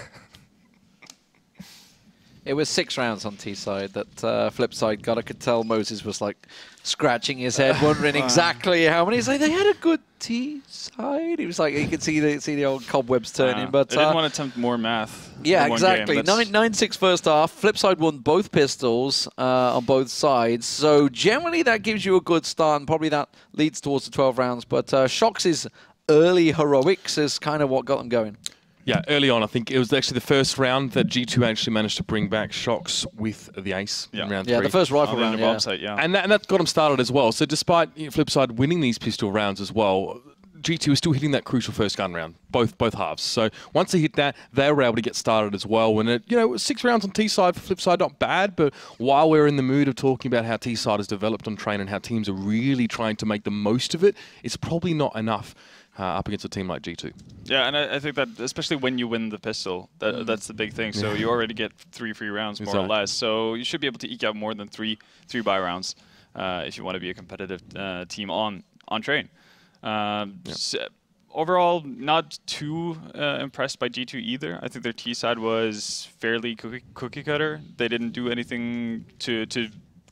It was 6 rounds on T-side that Flipside got. I could tell Moses was like scratching his head, wondering exactly how many. He's like, they had a good T-side. He was like, you could see the old cobwebs turning. But they didn't want to attempt more math. Yeah, in one exactly. game. 9-6 first half. Flipside won both pistols on both sides. So generally that gives you a good start, and probably that leads towards the 12 rounds. But Shox's early heroics is kind of what got them going. Yeah, early on, I think it was actually the first round that G2 actually managed to bring back Shox with the ace in round 3. Yeah, the first rifle round, And that got them started as well. So despite Flipside winning these pistol rounds as well, G2 was still hitting that crucial first gun round, both halves. So once they hit that, they were able to get started as well. And it was 6 rounds on T-side for Flipside, not bad. But while we're in the mood of talking about how T-side has developed on Train and how teams are really trying to make the most of it, it's probably not enough up against a team like G2. Yeah, and I think that especially when you win the pistol, that's the big thing. So you already get 3 free rounds, more or less. So you should be able to eke out more than 3 buy rounds if you want to be a competitive team on Train. So overall, not too impressed by G2 either. I think their T side was fairly cookie cutter. They didn't do anything to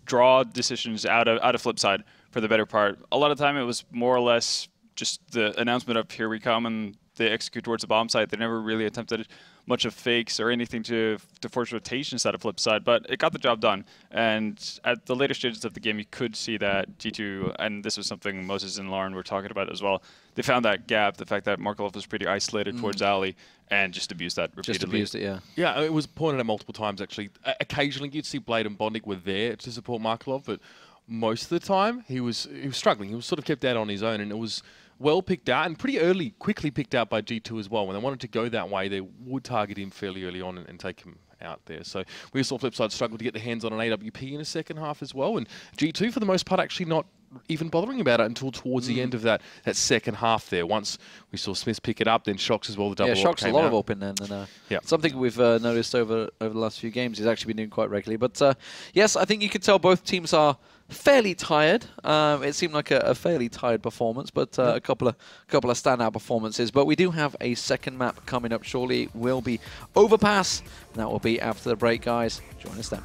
draw decisions out of Flipside for the better part. A lot of time it was more or less just the announcement of here we come, and they execute towards the bomb site. They never really attempted much of fakes or anything to force rotations out of Flipside, but it got the job done. And at the later stages of the game, you could see that G2, and this was something Moses and Lauren were talking about as well, they found that gap, the fact that Markelov was pretty isolated towards Ali, and just abused that repeatedly. Just abused it, yeah. Yeah, it was pointed out multiple times, actually. Occasionally, you'd see Blade and Bondik were there to support Markelov, but most of the time, he was struggling. He was sort of kept out on his own, and it was well picked out and quickly picked out by G2 as well. When they wanted to go that way, they would target him fairly early on and take him out there. So we saw Flipside struggle to get their hands on an AWP in the second half as well. And G2, for the most part, actually not even bothering about it until towards the end of that second half there. Once we saw Smith pick it up, then Shox as well. The double Shox a lot of open then. And, something we've noticed over the last few games he's actually been doing quite regularly. But yes, I think you could tell both teams are fairly tired. It seemed like a fairly tired performance, but a couple of standout performances. But we do have a second map coming up shortly. It will be Overpass, and that will be after the break, guys. Join us then.